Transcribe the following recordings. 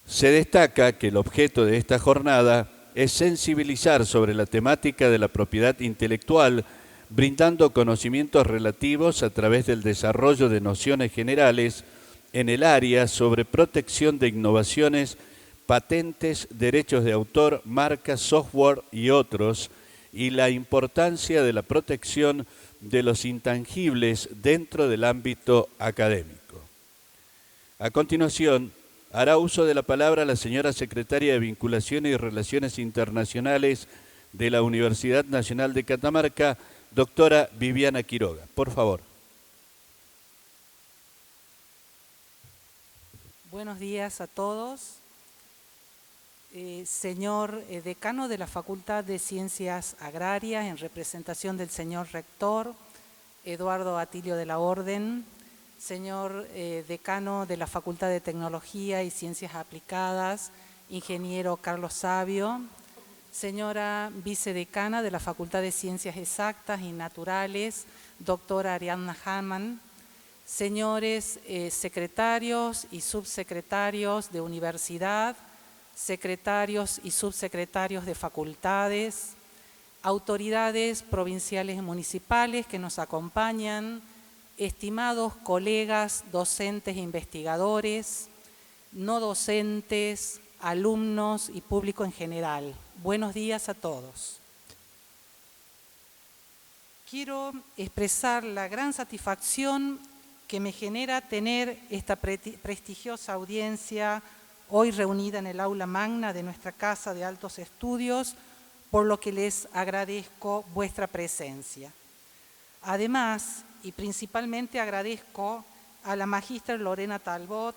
Se destaca que el objeto de esta jornada es sensibilizar sobre la temática de la propiedad intelectual, brindando conocimientos relativos a través del desarrollo de nociones generales en el área sobre protección de innovaciones, patentes, derechos de autor, marcas, software y otros, y la importancia de la protección de los intangibles dentro del ámbito académico. A continuación, hará uso de la palabra la señora Secretaria de Vinculación y Relaciones Internacionales de la Universidad Nacional de Catamarca, doctora Viviana Quiroga. Por favor. Buenos días a todos. Señor decano de la Facultad de Ciencias Agrarias, en representación del señor rector, Eduardo Atilio de la Orden, señor decano de la Facultad de Tecnología y Ciencias Aplicadas, ingeniero Carlos Sabio, señora vicedecana de la Facultad de Ciencias Exactas y Naturales, doctora Ariadna Hamann, señores secretarios y subsecretarios de universidad, secretarios y subsecretarios de facultades, autoridades provinciales y municipales que nos acompañan, estimados colegas docentes e investigadores, no docentes, alumnos y público en general. Buenos días a todos. Quiero expresar la gran satisfacción que me genera tener esta prestigiosa audiencia hoy reunida en el aula magna de nuestra Casa de Altos Estudios, por lo que les agradezco vuestra presencia. Además, y principalmente agradezco a la magíster Lorena Talbot,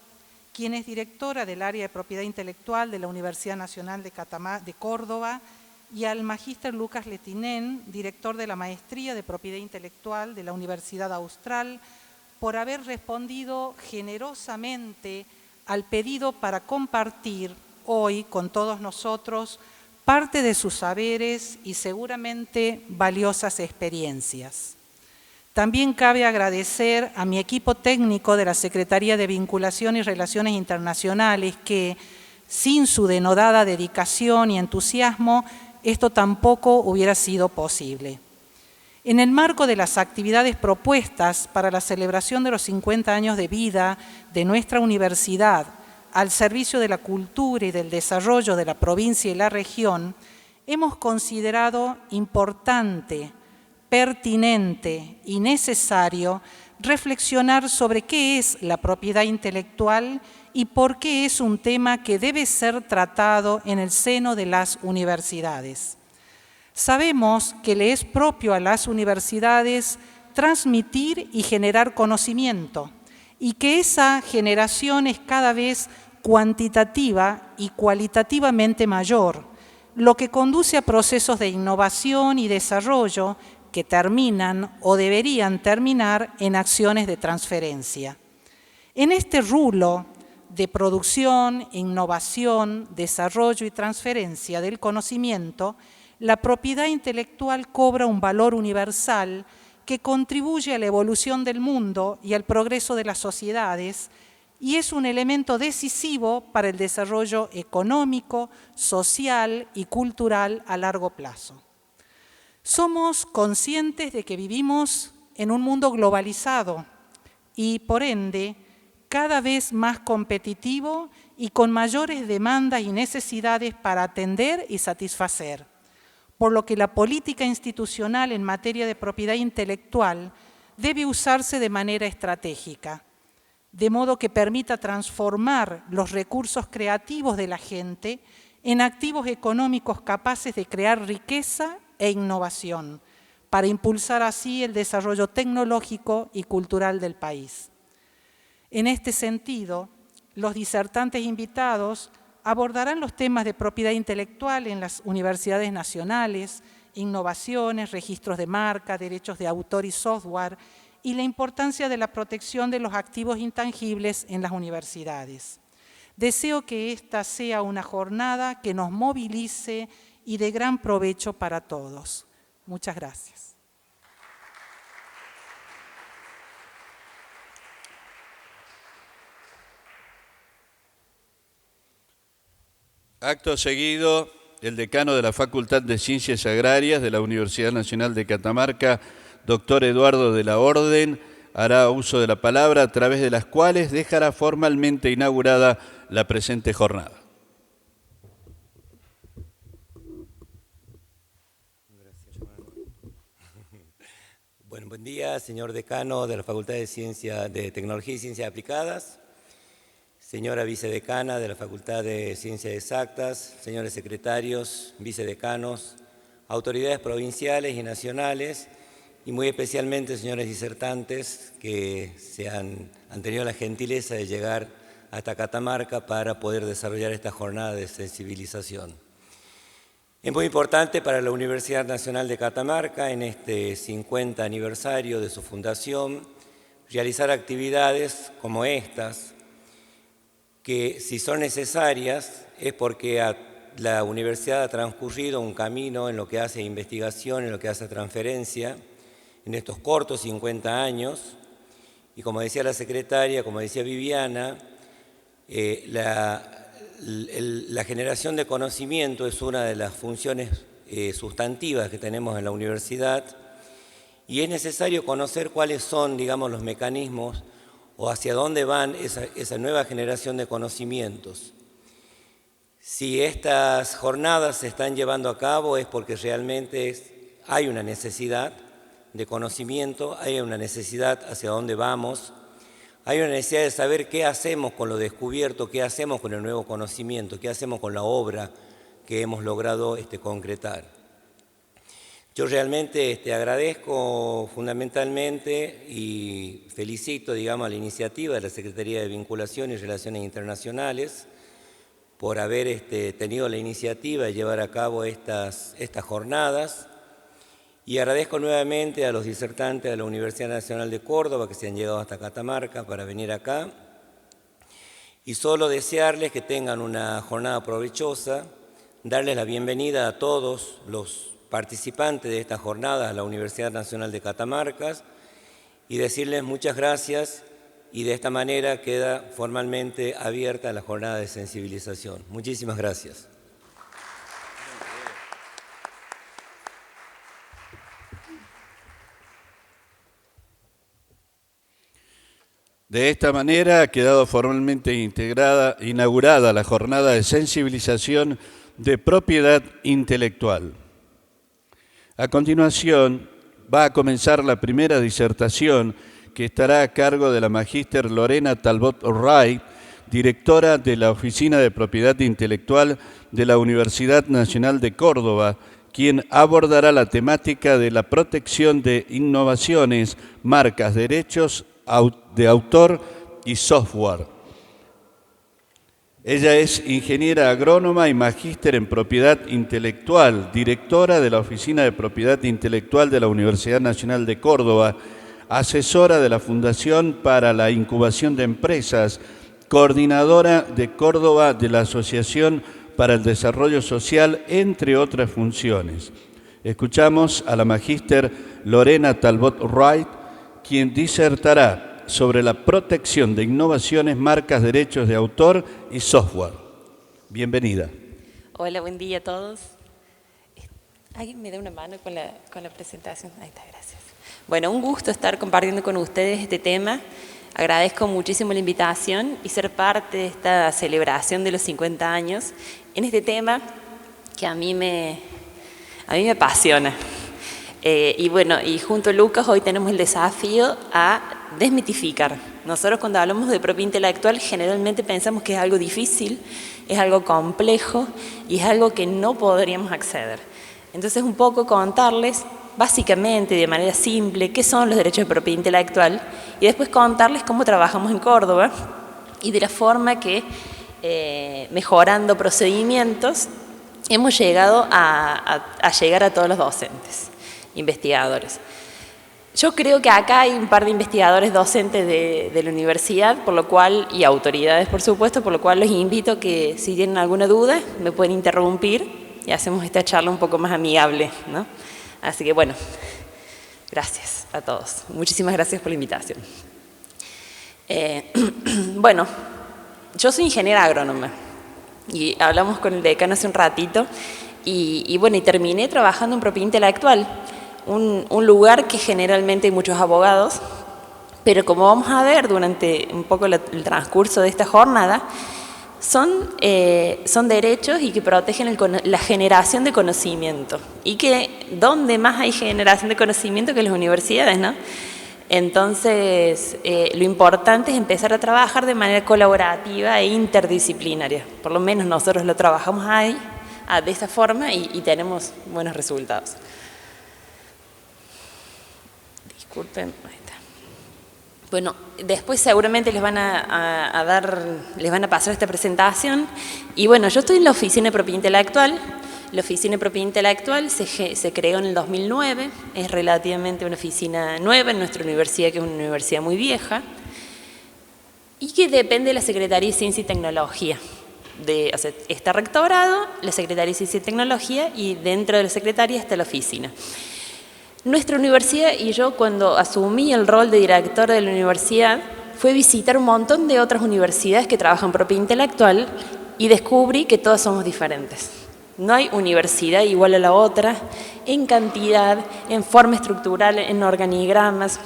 quien es directora del área de propiedad intelectual de la Universidad Nacional de Córdoba, y al magíster Lucas Letinén, director de la Maestría de Propiedad Intelectual de la Universidad Austral, por haber respondido generosamente al pedido para compartir hoy con todos nosotros parte de sus saberes y seguramente valiosas experiencias. También cabe agradecer a mi equipo técnico de la Secretaría de Vinculación y Relaciones Internacionales que, sin su denodada dedicación y entusiasmo, esto tampoco hubiera sido posible. En el marco de las actividades propuestas para la celebración de los 50 años de vida de nuestra universidad al servicio de la cultura y del desarrollo de la provincia y la región, hemos considerado importante, pertinente y necesario reflexionar sobre qué es la propiedad intelectual y por qué es un tema que debe ser tratado en el seno de las universidades. Sabemos que le es propio a las universidades transmitir y generar conocimiento y que esa generación es cada vez cuantitativa y cualitativamente mayor, lo que conduce a procesos de innovación y desarrollo que terminan o deberían terminar en acciones de transferencia. En este rulo de producción, innovación, desarrollo y transferencia del conocimiento, la propiedad intelectual cobra un valor universal que contribuye a la evolución del mundo y al progreso de las sociedades y es un elemento decisivo para el desarrollo económico, social y cultural a largo plazo. Somos conscientes de que vivimos en un mundo globalizado y, por ende, cada vez más competitivo y con mayores demandas y necesidades para atender y satisfacer, por lo que la política institucional en materia de propiedad intelectual debe usarse de manera estratégica, de modo que permita transformar los recursos creativos de la gente en activos económicos capaces de crear riqueza e innovación, para impulsar así el desarrollo tecnológico y cultural del país. En este sentido, los disertantes invitados abordarán los temas de propiedad intelectual en las universidades nacionales, innovaciones, registros de marca, derechos de autor y software, y la importancia de la protección de los activos intangibles en las universidades. Deseo que esta sea una jornada que nos movilice y de gran provecho para todos. Muchas gracias. Acto seguido, el decano de la Facultad de Ciencias Agrarias de la Universidad Nacional de Catamarca, doctor Eduardo de la Orden, hará uso de la palabra, a través de las cuales dejará formalmente inaugurada la presente jornada. Bueno, buen día, señor decano de la Facultad de Tecnología y Ciencias Aplicadas, señora vicedecana de la Facultad de Ciencias Exactas, señores secretarios, vicedecanos, autoridades provinciales y nacionales, y muy especialmente señores disertantes que han tenido la gentileza de llegar hasta Catamarca para poder desarrollar esta jornada de sensibilización. Es muy importante para la Universidad Nacional de Catamarca, en este 50 aniversario de su fundación, realizar actividades como estas, que si son necesarias es porque la universidad ha transcurrido un camino en lo que hace investigación, en lo que hace transferencia, en estos cortos 50 años, y como decía la secretaria, como decía Viviana, la generación de conocimiento es una de las funciones sustantivas que tenemos en la universidad, y es necesario conocer cuáles son, digamos, los mecanismos o hacia dónde van esa nueva generación de conocimientos. Si estas jornadas se están llevando a cabo es porque realmente hay una necesidad de conocimiento, hay una necesidad hacia dónde vamos, hay una necesidad de saber qué hacemos con lo descubierto, qué hacemos con el nuevo conocimiento, qué hacemos con la obra que hemos logrado concretar. Yo realmente agradezco fundamentalmente y felicito, digamos, a la iniciativa de la Secretaría de Vinculación y Relaciones Internacionales por haber tenido la iniciativa de llevar a cabo estas jornadas, y agradezco nuevamente a los disertantes de la Universidad Nacional de Córdoba que se han llegado hasta Catamarca para venir acá, y solo desearles que tengan una jornada provechosa, darles la bienvenida a todos los participantes de esta jornada a la Universidad Nacional de Catamarca y decirles muchas gracias, y de esta manera queda formalmente abierta la jornada de sensibilización. Muchísimas gracias. De esta manera ha quedado formalmente inaugurada la jornada de sensibilización de propiedad intelectual. A continuación va a comenzar la primera disertación, que estará a cargo de la magíster Lorena Talbot Wright, directora de la Oficina de Propiedad Intelectual de la Universidad Nacional de Córdoba, quien abordará la temática de la protección de innovaciones, marcas, derechos de autor y software. Ella es ingeniera agrónoma y magíster en propiedad intelectual, directora de la Oficina de Propiedad Intelectual de la Universidad Nacional de Córdoba, asesora de la Fundación para la Incubación de Empresas, coordinadora de Córdoba de la Asociación para el Desarrollo Social, entre otras funciones. Escuchamos a la magíster Lorena Talbot Wright, quien disertará sobre la protección de innovaciones, marcas, derechos de autor y software. Bienvenida. Hola, buen día a todos. ¿Alguien me da una mano con la presentación? Ahí está, gracias. Bueno, un gusto estar compartiendo con ustedes este tema. Agradezco muchísimo la invitación y ser parte de esta celebración de los 50 años en este tema que a mí me apasiona. Y bueno, y junto a Lucas hoy tenemos el desafío a desmitificar. Nosotros cuando hablamos de propiedad intelectual generalmente pensamos que es algo difícil, es algo complejo y es algo que no podríamos acceder. Entonces un poco contarles básicamente, de manera simple, qué son los derechos de propiedad intelectual, y después contarles cómo trabajamos en Córdoba y de la forma que mejorando procedimientos hemos llegado a llegar a todos los docentes, investigadores. Yo creo que acá hay un par de investigadores docentes de la universidad, por lo cual, y autoridades por supuesto, por lo cual los invito a que si tienen alguna duda me pueden interrumpir y hacemos esta charla un poco más amigable, ¿no? Así que bueno, gracias a todos. Muchísimas gracias por la invitación. Bueno, yo soy ingeniera agrónoma. Y hablamos con el decano hace un ratito, y bueno, y terminé trabajando en propiedad intelectual, un lugar que generalmente hay muchos abogados, pero como vamos a ver durante un poco el transcurso de esta jornada, son derechos y que protegen la generación de conocimiento. Y que ¿dónde más hay generación de conocimiento que en las universidades, no? Entonces, lo importante es empezar a trabajar de manera colaborativa e interdisciplinaria. Por lo menos nosotros lo trabajamos ahí, de esa forma, y tenemos buenos resultados. Disculpen, ahí está. Bueno, después seguramente les van a pasar esta presentación. Y bueno, yo estoy en la Oficina de Propiedad Intelectual. La Oficina de Propiedad Intelectual se creó en el 2009, es relativamente una oficina nueva en nuestra universidad, que es una universidad muy vieja, y que depende de la Secretaría de Ciencia y Tecnología. O sea, está rectorado, la Secretaría de Ciencia y Tecnología, y dentro de la Secretaría está la oficina. Nuestra universidad, y yo cuando asumí el rol de directora de la universidad, fue visitar un montón de otras universidades que trabajan en propiedad intelectual y descubrí que todas somos diferentes. No hay universidad igual a la otra en cantidad, en forma estructural, en organigramas.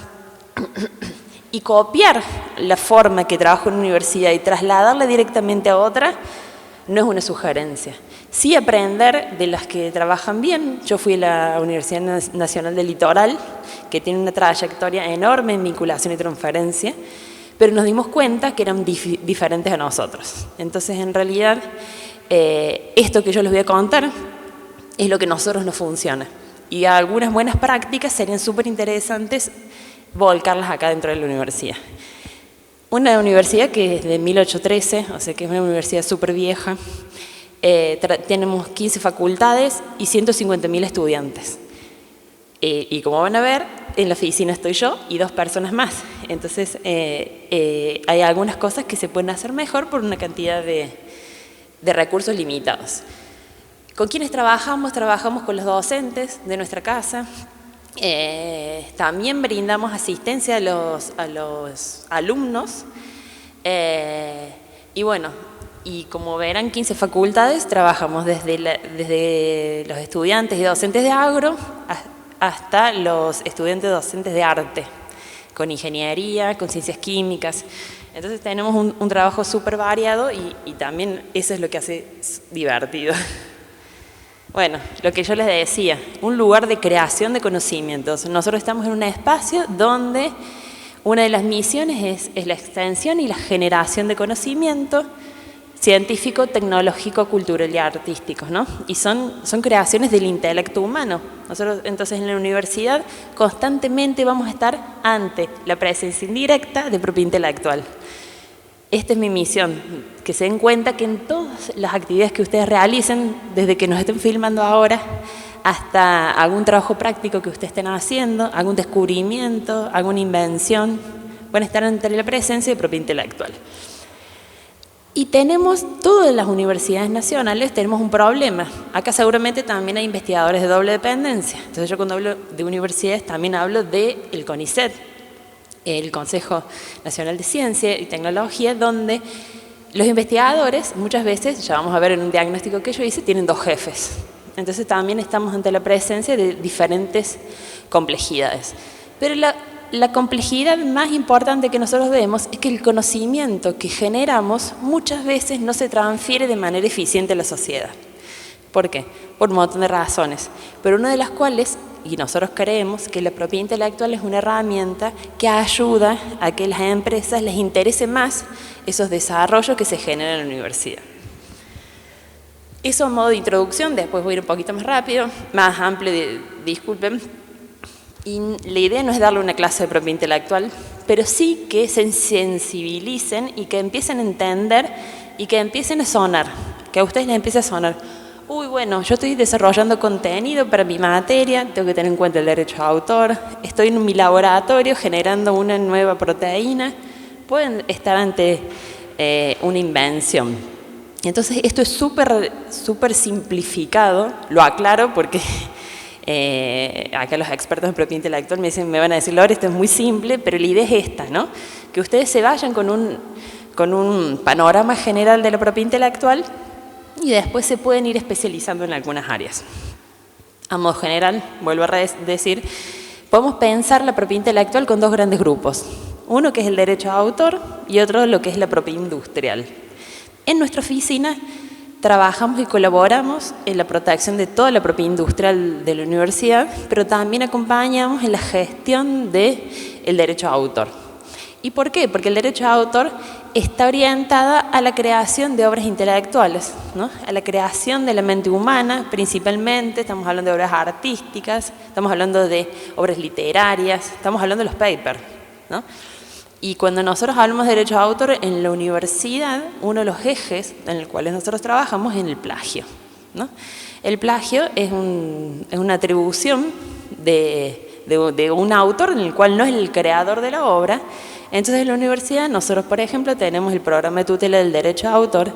Y copiar la forma que trabaja una universidad y trasladarla directamente a otra no es una sugerencia. Sí aprender de las que trabajan bien. Yo fui a la Universidad Nacional del Litoral, que tiene una trayectoria enorme en vinculación y transferencia, pero nos dimos cuenta que eran diferentes a nosotros. Entonces, en realidad, esto que yo les voy a contar es lo que a nosotros nos funciona. Y algunas buenas prácticas serían súper interesantes volcarlas acá dentro de la universidad. Una universidad que es de 1813, o sea que es una universidad súper vieja. Tenemos 15 facultades y 150.000 estudiantes. Y como van a ver, en la oficina estoy yo y 2 personas más. Entonces, hay algunas cosas que se pueden hacer mejor por una cantidad de recursos limitados. ¿Con quiénes trabajamos? Trabajamos con los docentes de nuestra casa. También brindamos asistencia a los alumnos. Y bueno, y como verán, 15 facultades, trabajamos desde los estudiantes y docentes de agro hasta los estudiantes y docentes de arte, con ingeniería, con ciencias químicas. Entonces tenemos un trabajo súper variado y también eso es lo que hace divertido. Bueno, lo que yo les decía, un lugar de creación de conocimientos. Nosotros estamos en un espacio donde una de las misiones es la extensión y la generación de conocimiento científico, tecnológico, cultural y artístico, ¿no? Y son creaciones del intelecto humano. Nosotros entonces en la universidad constantemente vamos a estar ante la presencia indirecta de propiedad intelectual. Esta es mi misión, que se den cuenta que en todas las actividades que ustedes realicen, desde que nos estén filmando ahora, hasta algún trabajo práctico que ustedes estén haciendo, algún descubrimiento, alguna invención, van a estar ante la presencia de propiedad intelectual. Y tenemos, todas las universidades nacionales, tenemos un problema. Acá seguramente también hay investigadores de doble dependencia. Entonces yo cuando hablo de universidades también hablo del CONICET, el Consejo Nacional de Ciencia y Tecnología, donde los investigadores muchas veces, ya vamos a ver en un diagnóstico que yo hice, tienen 2 jefes. Entonces también estamos ante la presencia de diferentes complejidades. Pero la complejidad más importante que nosotros vemos es que el conocimiento que generamos muchas veces no se transfiere de manera eficiente a la sociedad. ¿Por qué? Por un montón de razones, pero una de las cuales, y nosotros creemos que la propiedad intelectual es una herramienta que ayuda a que las empresas les interese más esos desarrollos que se generan en la universidad. Eso a modo de introducción, después voy a ir un poquito más rápido, más amplio, disculpen. Y la idea no es darle una clase de propiedad intelectual, pero sí que se sensibilicen y que empiecen a entender y que empiecen a sonar, que a ustedes les empiece a sonar. Uy, bueno, yo estoy desarrollando contenido para mi materia, tengo que tener en cuenta el derecho de autor, estoy en mi laboratorio generando una nueva proteína, pueden estar ante una invención. Entonces, esto es súper simplificado, lo aclaro porque acá los expertos en propiedad intelectual me van a decir, Laura, esto es muy simple, pero la idea es esta, ¿no? Que ustedes se vayan con un panorama general de la propiedad intelectual y después se pueden ir especializando en algunas áreas. A modo general, vuelvo a decir, podemos pensar la propiedad intelectual con dos grandes grupos. Uno que es el derecho a autor y otro lo que es la propiedad industrial. En nuestra oficina trabajamos y colaboramos en la protección de toda la propiedad industrial de la universidad, pero también acompañamos en la gestión del derecho a autor. ¿Y por qué? Porque el derecho a autor está orientada a la creación de obras intelectuales, ¿no? A la creación de la mente humana, principalmente. Estamos hablando de obras artísticas, estamos hablando de obras literarias, estamos hablando de los papers, ¿no? Y cuando nosotros hablamos de derecho a autor en la universidad, uno de los ejes en el cual nosotros trabajamos es en el plagio, ¿no? El plagio es una atribución de un autor en el cual no es el creador de la obra. Entonces en la universidad nosotros, por ejemplo, tenemos el programa de tutela del derecho a autor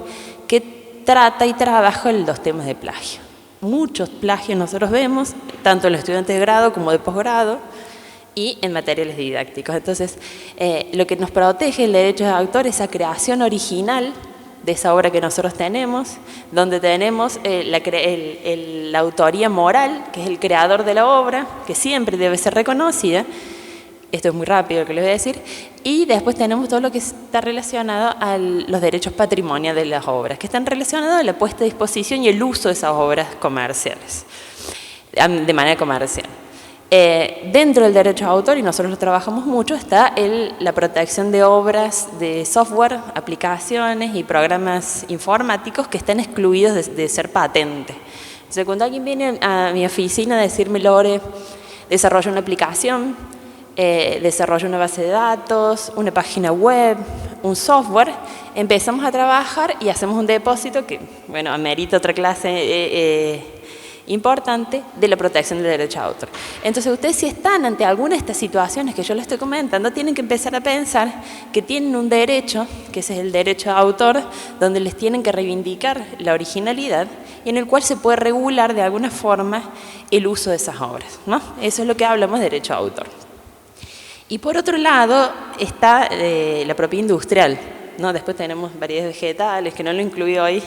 que trata y trabaja en los temas de plagio. Muchos plagios nosotros vemos, tanto en los estudiantes de grado como de posgrado, y en materiales didácticos. Entonces, lo que nos protege el derecho de autor es esa creación original de esa obra que nosotros tenemos, donde tenemos la autoría moral, que es el creador de la obra, que siempre debe ser reconocida. Esto es muy rápido lo que les voy a decir. Y después tenemos todo lo que está relacionado a los derechos patrimoniales de las obras, que están relacionados a la puesta a disposición y el uso de esas obras comerciales, de manera comercial. Dentro del derecho a autor, y nosotros lo trabajamos mucho, está la protección de obras de software, aplicaciones y programas informáticos que están excluidos de ser patente. Entonces, cuando alguien viene a mi oficina a decirme, Lore, desarrolla una aplicación, desarrolla una base de datos, una página web, un software, empezamos a trabajar y hacemos un depósito que, bueno, amerita otra clase importante de la protección del derecho a autor. Entonces, ustedes si están ante alguna de estas situaciones que yo les estoy comentando, tienen que empezar a pensar que tienen un derecho, que ese es el derecho a autor, donde les tienen que reivindicar la originalidad y en el cual se puede regular de alguna forma el uso de esas obras, ¿no? Eso es lo que hablamos de derecho a autor. Y por otro lado está la propiedad industrial, ¿no? Después tenemos variedades vegetales, que no lo incluí hoy,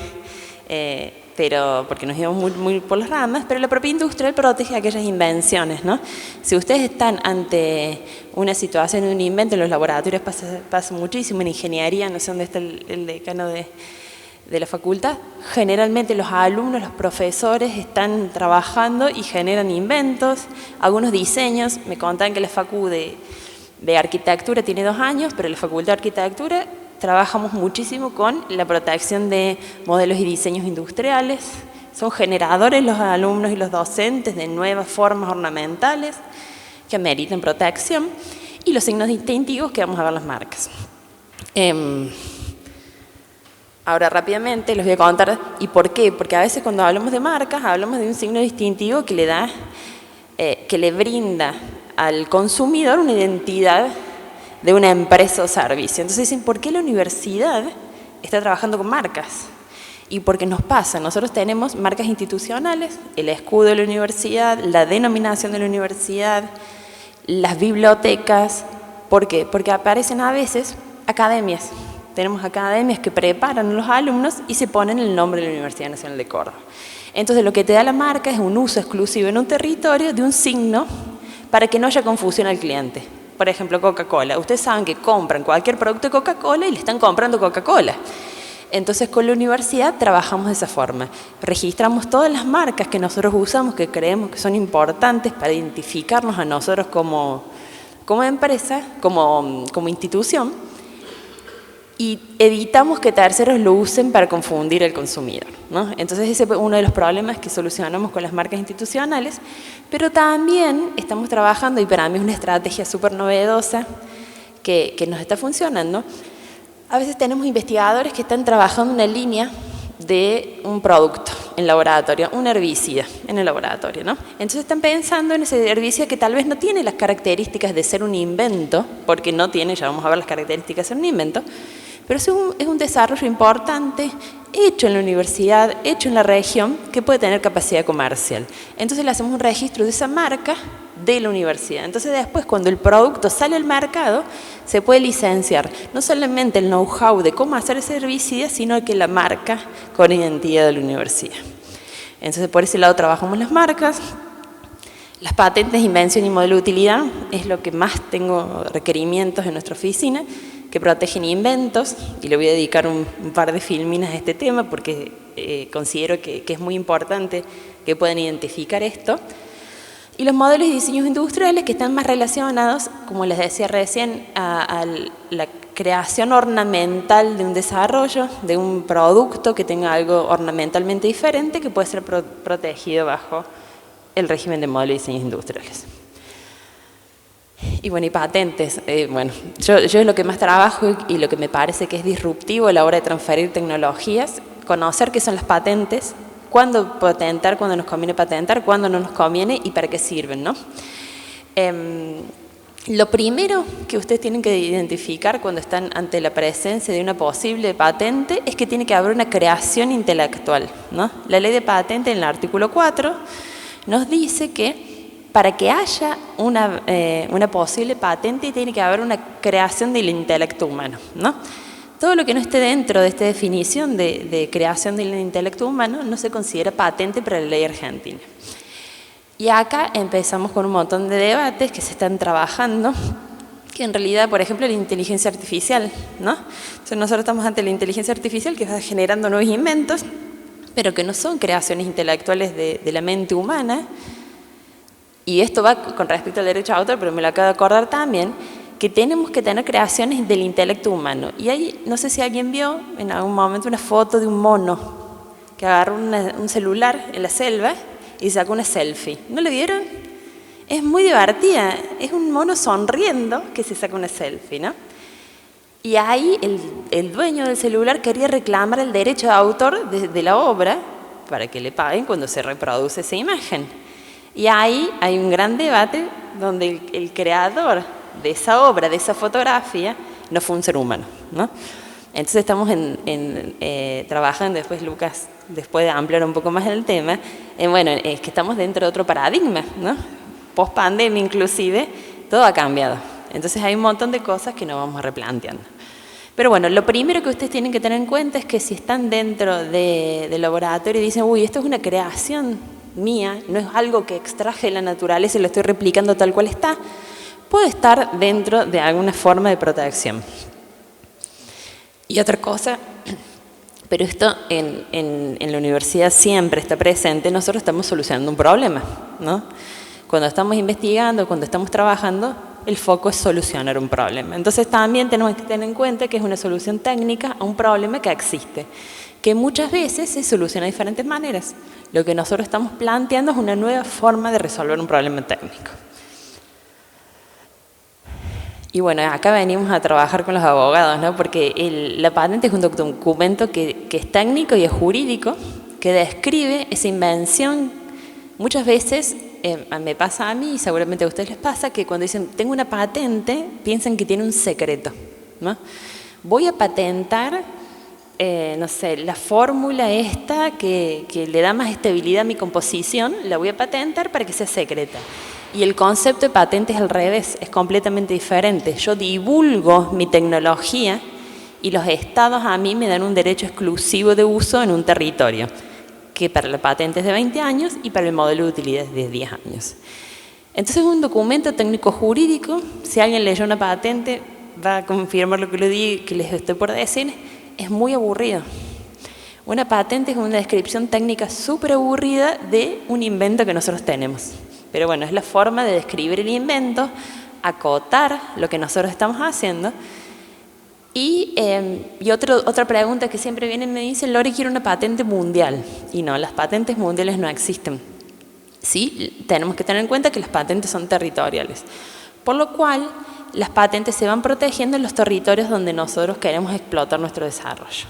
pero porque nos íbamos muy por las ramas, pero la propiedad industrial protege aquellas invenciones, ¿no? Si ustedes están ante una situación de un invento, en los laboratorios pasa muchísimo, en ingeniería, no sé dónde está el decano de la facultad, generalmente los alumnos, los profesores están trabajando y generan inventos, algunos diseños. Me contaban que la facu de arquitectura tiene 2 años, pero la facultad de arquitectura trabajamos muchísimo con la protección de modelos y diseños industriales. Son generadores los alumnos y los docentes de nuevas formas ornamentales que ameritan protección, y los signos distintivos, que vamos a ver las marcas. Ahora rápidamente les voy a contar y por qué, porque a veces cuando hablamos de marcas hablamos de un signo distintivo que le brinda al consumidor una identidad de una empresa o servicio. Entonces dicen, ¿por qué la universidad está trabajando con marcas? Y porque nos pasa, nosotros tenemos marcas institucionales, el escudo de la universidad, la denominación de la universidad, las bibliotecas. ¿Por qué? Porque aparecen a veces academias. Tenemos academias que preparan a los alumnos y se ponen el nombre de la Universidad Nacional de Córdoba. Entonces lo que te da la marca es un uso exclusivo en un territorio de un signo para que no haya confusión al cliente. Por ejemplo, Coca-Cola. Ustedes saben que compran cualquier producto de Coca-Cola y le están comprando Coca-Cola. Entonces, con la universidad trabajamos de esa forma. Registramos todas las marcas que nosotros usamos, que creemos que son importantes para identificarnos a nosotros como empresa, como institución, y evitamos que terceros lo usen para confundir al consumidor, ¿no? Entonces ese es uno de los problemas que solucionamos con las marcas institucionales, pero también estamos trabajando, y para mí es una estrategia súper novedosa que nos está funcionando. A veces tenemos investigadores que están trabajando una línea de un producto en laboratorio, un herbicida en el laboratorio, ¿no? Entonces están pensando en ese herbicida que tal vez no tiene las características de ser un invento, porque no tiene, ya vamos a ver las características de ser un invento, Pero es un desarrollo importante, hecho en la universidad, hecho en la región, que puede tener capacidad comercial. Entonces le hacemos un registro de esa marca de la universidad. Entonces después, cuando el producto sale al mercado, se puede licenciar no solamente el know-how de cómo hacer ese herbicida, sino que la marca con identidad de la universidad. Entonces por ese lado trabajamos las marcas. Las patentes, invención y modelo de utilidad es lo que más tengo requerimientos en nuestra oficina, que protegen inventos, y le voy a dedicar un par de filminas a este tema porque considero que es muy importante que puedan identificar esto. Y los modelos y diseños industriales, que están más relacionados, como les decía recién, a la creación ornamental de un desarrollo, de un producto que tenga algo ornamentalmente diferente, que puede ser protegido bajo el régimen de modelos y diseños industriales. Y bueno, y patentes. Yo es lo que más trabajo y lo que me parece que es disruptivo a la hora de transferir tecnologías, conocer qué son las patentes, cuándo patentar, cuándo nos conviene patentar, cuándo no nos conviene y para qué sirven, ¿no? Lo primero que ustedes tienen que identificar cuando están ante la presencia de una posible patente es que tiene que haber una creación intelectual, ¿no? La ley de patente en el artículo 4 nos dice que para que haya una posible patente tiene que haber una creación del intelecto humano, ¿no? Todo lo que no esté dentro de esta definición de creación del intelecto humano no se considera patente para la ley argentina. Y acá empezamos con un montón de debates que se están trabajando, que en realidad, por ejemplo, la inteligencia artificial, ¿no? Entonces nosotros estamos ante la inteligencia artificial que va generando nuevos inventos, pero que no son creaciones intelectuales de la mente humana. Y esto va con respecto al derecho a autor, pero me lo acabo de acordar también, que tenemos que tener creaciones del intelecto humano. Y ahí, no sé si alguien vio en algún momento una foto de un mono que agarró un celular en la selva y sacó una selfie. ¿No lo vieron? Es muy divertida. Es un mono sonriendo que se saca una selfie, ¿no? Y ahí el dueño del celular quería reclamar el derecho de autor de la obra para que le paguen cuando se reproduce esa imagen. Y ahí hay un gran debate donde el creador de esa obra, de esa fotografía, no fue un ser humano, ¿no? Entonces estamos trabajando, después Lucas, después de ampliar un poco más el tema, es que estamos dentro de otro paradigma, ¿no? Post pandemia inclusive, todo ha cambiado. Entonces hay un montón de cosas que nos vamos replanteando. Pero bueno, lo primero que ustedes tienen que tener en cuenta es que si están dentro del laboratorio y dicen, uy, esto es una creación mía, no es algo que extraje de la naturaleza y lo estoy replicando tal cual está, puede estar dentro de alguna forma de protección. Y otra cosa, pero esto en la universidad siempre está presente, nosotros estamos solucionando un problema, ¿no? Cuando estamos investigando, cuando estamos trabajando, el foco es solucionar un problema. Entonces también tenemos que tener en cuenta que es una solución técnica a un problema que existe, que muchas veces se soluciona de diferentes maneras. Lo que nosotros estamos planteando es una nueva forma de resolver un problema técnico. Y bueno, acá venimos a trabajar con los abogados, ¿no? Porque la patente es un documento que es técnico y es jurídico, que describe esa invención. Muchas veces me pasa a mí, y seguramente a ustedes les pasa, que cuando dicen, tengo una patente, piensan que tiene un secreto, ¿no? Voy a patentar, no sé, la fórmula esta que le da más estabilidad a mi composición, la voy a patentar para que sea secreta. Y el concepto de patente es al revés, es completamente diferente. Yo divulgo mi tecnología y los estados a mí me dan un derecho exclusivo de uso en un territorio, que para la patente es de 20 años y para el modelo de utilidad es de 10 años. Entonces es un documento técnico jurídico, si alguien leyó una patente va a confirmar lo que les estoy por decir, es muy aburrido. Una patente es una descripción técnica súper aburrida de un invento que nosotros tenemos. Pero bueno, es la forma de describir el invento, acotar lo que nosotros estamos haciendo. Y otra pregunta que siempre viene y me dicen, Lore, quiero una patente mundial. Y no, las patentes mundiales no existen. Sí, tenemos que tener en cuenta que las patentes son territoriales. Por lo cual, las patentes se van protegiendo en los territorios donde nosotros queremos explotar nuestro desarrollo.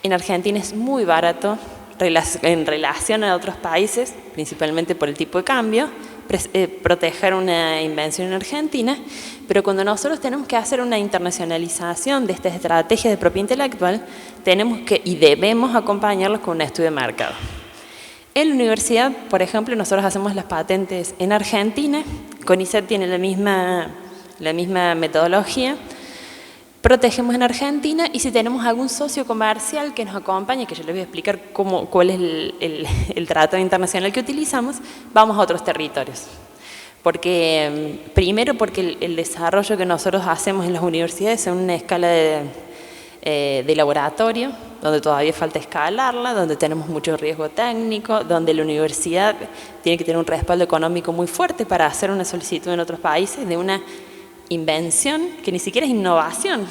En Argentina es muy barato en relación a otros países, principalmente por el tipo de cambio, proteger una invención en Argentina, pero cuando nosotros tenemos que hacer una internacionalización de estas estrategias de propiedad intelectual, tenemos que y debemos acompañarlos con un estudio de mercado. En la universidad, por ejemplo, nosotros hacemos las patentes en Argentina, CONICET tiene la misma metodología, protegemos en Argentina y si tenemos algún socio comercial que nos acompañe, que yo les voy a explicar cuál es el tratado internacional que utilizamos, vamos a otros territorios. Primero porque el desarrollo que nosotros hacemos en las universidades es en una escala de laboratorio, donde todavía falta escalarla, donde tenemos mucho riesgo técnico, donde la universidad tiene que tener un respaldo económico muy fuerte para hacer una solicitud en otros países de una invención que ni siquiera es innovación,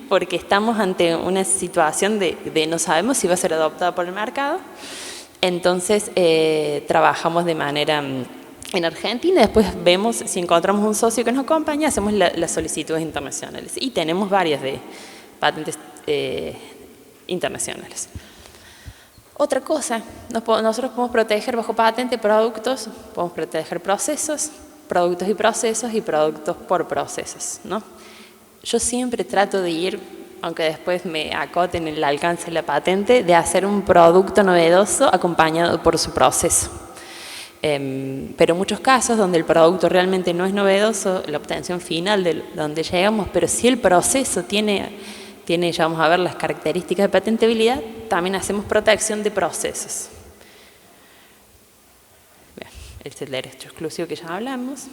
porque estamos ante una situación de no sabemos si va a ser adoptada por el mercado. Entonces trabajamos de manera en Argentina, después vemos si encontramos un socio que nos acompaña, hacemos las solicitudes internacionales y tenemos varias de patentes internacionales. Otra cosa, nosotros podemos proteger bajo patente productos, podemos proteger procesos, productos y productos por procesos, ¿no? Yo siempre trato de ir, aunque después me acoten el alcance de la patente, de hacer un producto novedoso acompañado por su proceso. Pero en muchos casos donde el producto realmente no es novedoso, la obtención final de donde llegamos, pero si el proceso tiene, ya vamos a ver las características de patentabilidad, también hacemos protección de procesos. Este es el derecho exclusivo que ya hablamos.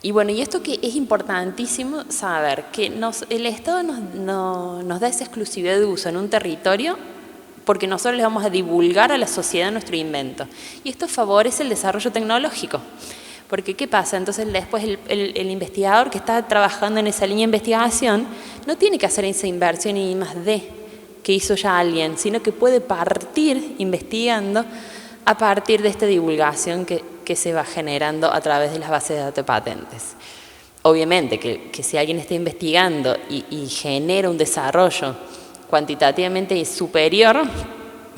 Y bueno, y esto que es importantísimo saber, que el Estado nos da esa exclusividad de uso en un territorio porque nosotros les vamos a divulgar a la sociedad nuestro invento. Y esto favorece el desarrollo tecnológico. Porque ¿qué pasa? Entonces después el investigador que está trabajando en esa línea de investigación no tiene que hacer esa inversión en I+D que hizo ya alguien, sino que puede partir investigando a partir de esta divulgación que se va generando a través de las bases de datos de patentes. Obviamente que si alguien está investigando y genera un desarrollo cuantitativamente superior,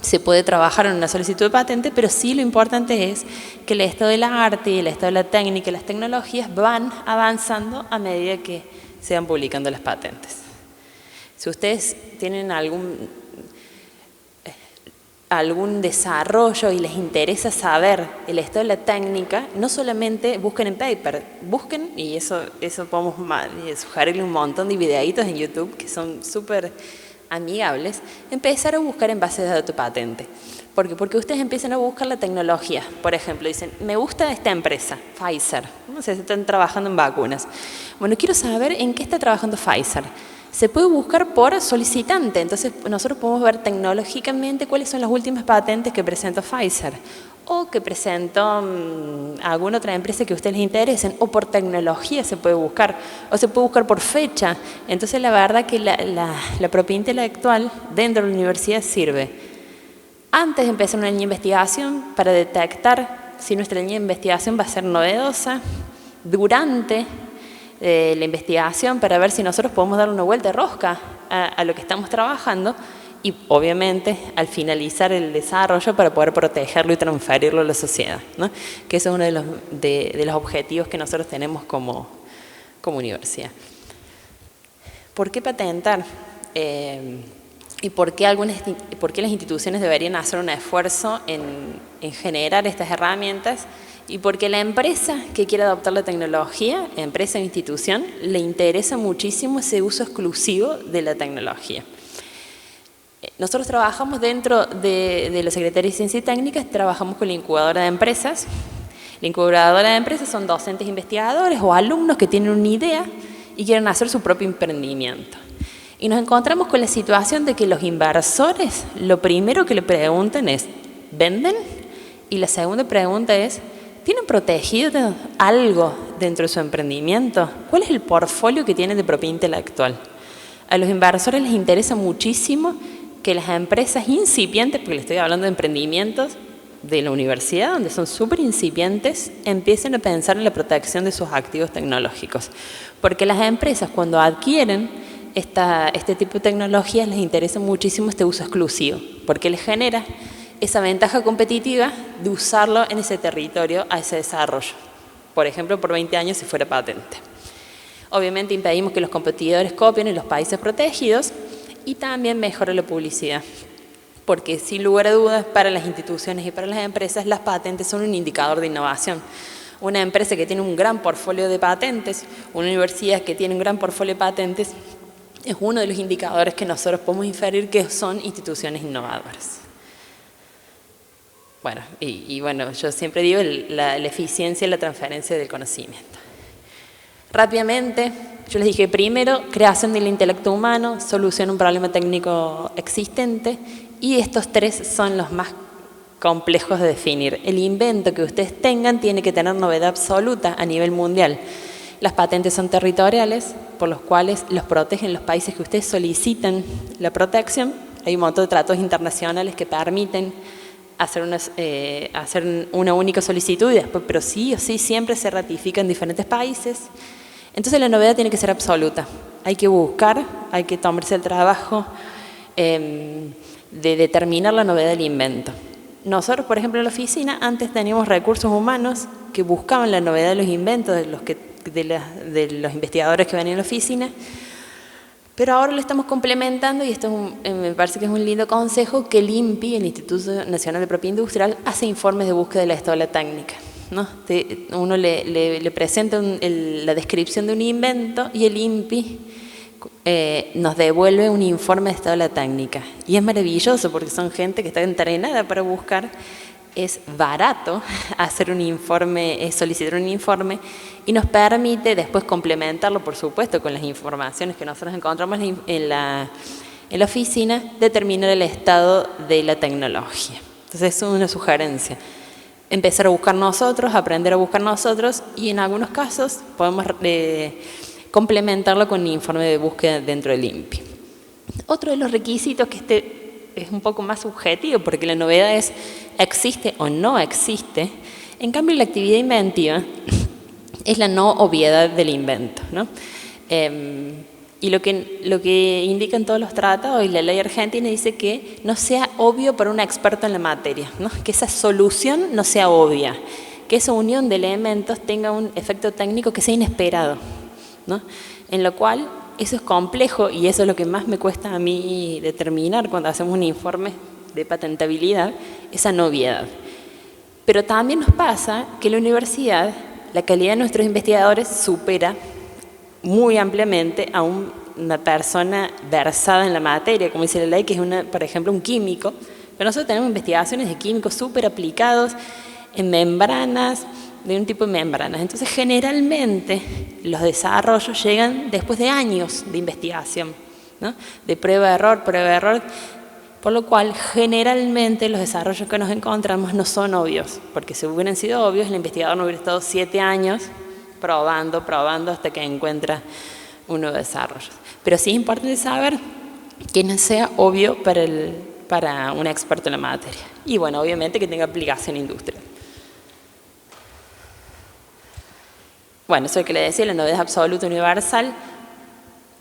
se puede trabajar en una solicitud de patente, pero sí lo importante es que el estado del arte, el estado de la técnica y las tecnologías van avanzando a medida que se van publicando las patentes. Si ustedes tienen algún desarrollo y les interesa saber el estado de la técnica, no solamente busquen en paper, busquen, y eso podemos sugerirle un montón de videitos en YouTube que son súper amigables, empezar a buscar en bases de datos patente. ¿Por qué? Porque ustedes empiezan a buscar la tecnología. Por ejemplo, dicen, me gusta esta empresa, Pfizer, no sé, están trabajando en vacunas. Bueno, quiero saber en qué está trabajando Pfizer. Se puede buscar por solicitante, entonces nosotros podemos ver tecnológicamente cuáles son las últimas patentes que presentó Pfizer o que presentó alguna otra empresa que a ustedes les interesen, o por tecnología se puede buscar, o se puede buscar por fecha. Entonces la verdad que la propiedad intelectual dentro de la universidad sirve antes de empezar una línea de investigación para detectar si nuestra línea de investigación va a ser novedosa, durante la investigación para ver si nosotros podemos dar una vuelta de rosca a lo que estamos trabajando y obviamente al finalizar el desarrollo para poder protegerlo y transferirlo a la sociedad, ¿no? Que eso es uno de los objetivos que nosotros tenemos como universidad. ¿Por qué patentar? ¿Y por qué las instituciones deberían hacer un esfuerzo en generar estas herramientas? Y porque la empresa que quiere adoptar la tecnología, empresa o institución, le interesa muchísimo ese uso exclusivo de la tecnología. Nosotros trabajamos dentro de la Secretaría de Ciencia y Técnicas, trabajamos con la incubadora de empresas. La incubadora de empresas son docentes investigadores o alumnos que tienen una idea y quieren hacer su propio emprendimiento. Y nos encontramos con la situación de que los inversores, lo primero que le preguntan es, ¿venden? Y la segunda pregunta es, ¿tienen protegido algo dentro de su emprendimiento? ¿Cuál es el portfolio que tienen de propiedad intelectual? A los inversores les interesa muchísimo que las empresas incipientes, porque les estoy hablando de emprendimientos de la universidad, donde son súper incipientes, empiecen a pensar en la protección de sus activos tecnológicos. Porque las empresas cuando adquieren este tipo de tecnologías les interesa muchísimo este uso exclusivo, porque les genera esa ventaja competitiva de usarlo en ese territorio a ese desarrollo. Por ejemplo, por 20 años si fuera patente. Obviamente impedimos que los competidores copien en los países protegidos y también mejora la publicidad. Porque sin lugar a dudas, para las instituciones y para las empresas, las patentes son un indicador de innovación. Una empresa que tiene un gran portfolio de patentes, una universidad que tiene un gran portfolio de patentes, es uno de los indicadores que nosotros podemos inferir que son instituciones innovadoras. Bueno, bueno, yo siempre digo la eficiencia y la transferencia del conocimiento. Rápidamente, yo les dije primero, creación del intelecto humano, solución a un problema técnico existente, y estos tres son los más complejos de definir. El invento que ustedes tengan tiene que tener novedad absoluta a nivel mundial. Las patentes son territoriales, por los cuales los protegen los países que ustedes solicitan la protección. Hay un montón de tratados internacionales que permiten hacer una única solicitud y después, pero sí o sí, siempre se ratifica en diferentes países. Entonces la novedad tiene que ser absoluta. Hay que buscar, hay que tomarse el trabajo de determinar la novedad del invento. Nosotros, por ejemplo, en la oficina, antes teníamos recursos humanos que buscaban la novedad de los inventos de los investigadores que venían a la oficina, pero ahora lo estamos complementando y esto me parece que es un lindo consejo, que el INPI, el Instituto Nacional de Propiedad Industrial, hace informes de búsqueda de la estela técnica, ¿no? Uno le presenta la descripción de un invento y el INPI nos devuelve un informe de estela técnica. Y es maravilloso porque son gente que está entrenada para buscar. Es barato hacer un informe, solicitar un informe, y nos permite después complementarlo, por supuesto, con las informaciones que nosotros encontramos en la oficina, determinar el estado de la tecnología. Entonces es una sugerencia. Empezar a buscar nosotros, aprender a buscar nosotros, y en algunos casos podemos complementarlo con un informe de búsqueda dentro del INPI. Otro de los requisitos, que es un poco más subjetivo, porque la novedad es existe o no existe. En cambio, la actividad inventiva es la no obviedad del invento, ¿no? Y lo que indican todos los tratados y la ley argentina dice que no sea obvio para un experto en la materia, ¿no? Que esa solución no sea obvia, que esa unión de elementos tenga un efecto técnico que sea inesperado, ¿no? En lo cual eso es complejo, y eso es lo que más me cuesta a mí determinar cuando hacemos un informe de patentabilidad, esa novedad. Pero también nos pasa que en la universidad la calidad de nuestros investigadores supera muy ampliamente a una persona versada en la materia, como dice la ley, que es, por ejemplo, un químico. Pero nosotros tenemos investigaciones de químicos súper aplicados en membranas, de un tipo de membranas. Entonces, generalmente, los desarrollos llegan después de años de investigación, ¿no? De prueba-error, por lo cual, generalmente, los desarrollos que nos encontramos no son obvios, porque si hubieran sido obvios, el investigador no hubiera estado 7 años probando hasta que encuentra un nuevo desarrollo. Pero sí es importante saber que no sea obvio para un experto en la materia. Y bueno, obviamente que tenga aplicación industrial. Bueno, eso es lo que le decía, la novedad absoluta universal.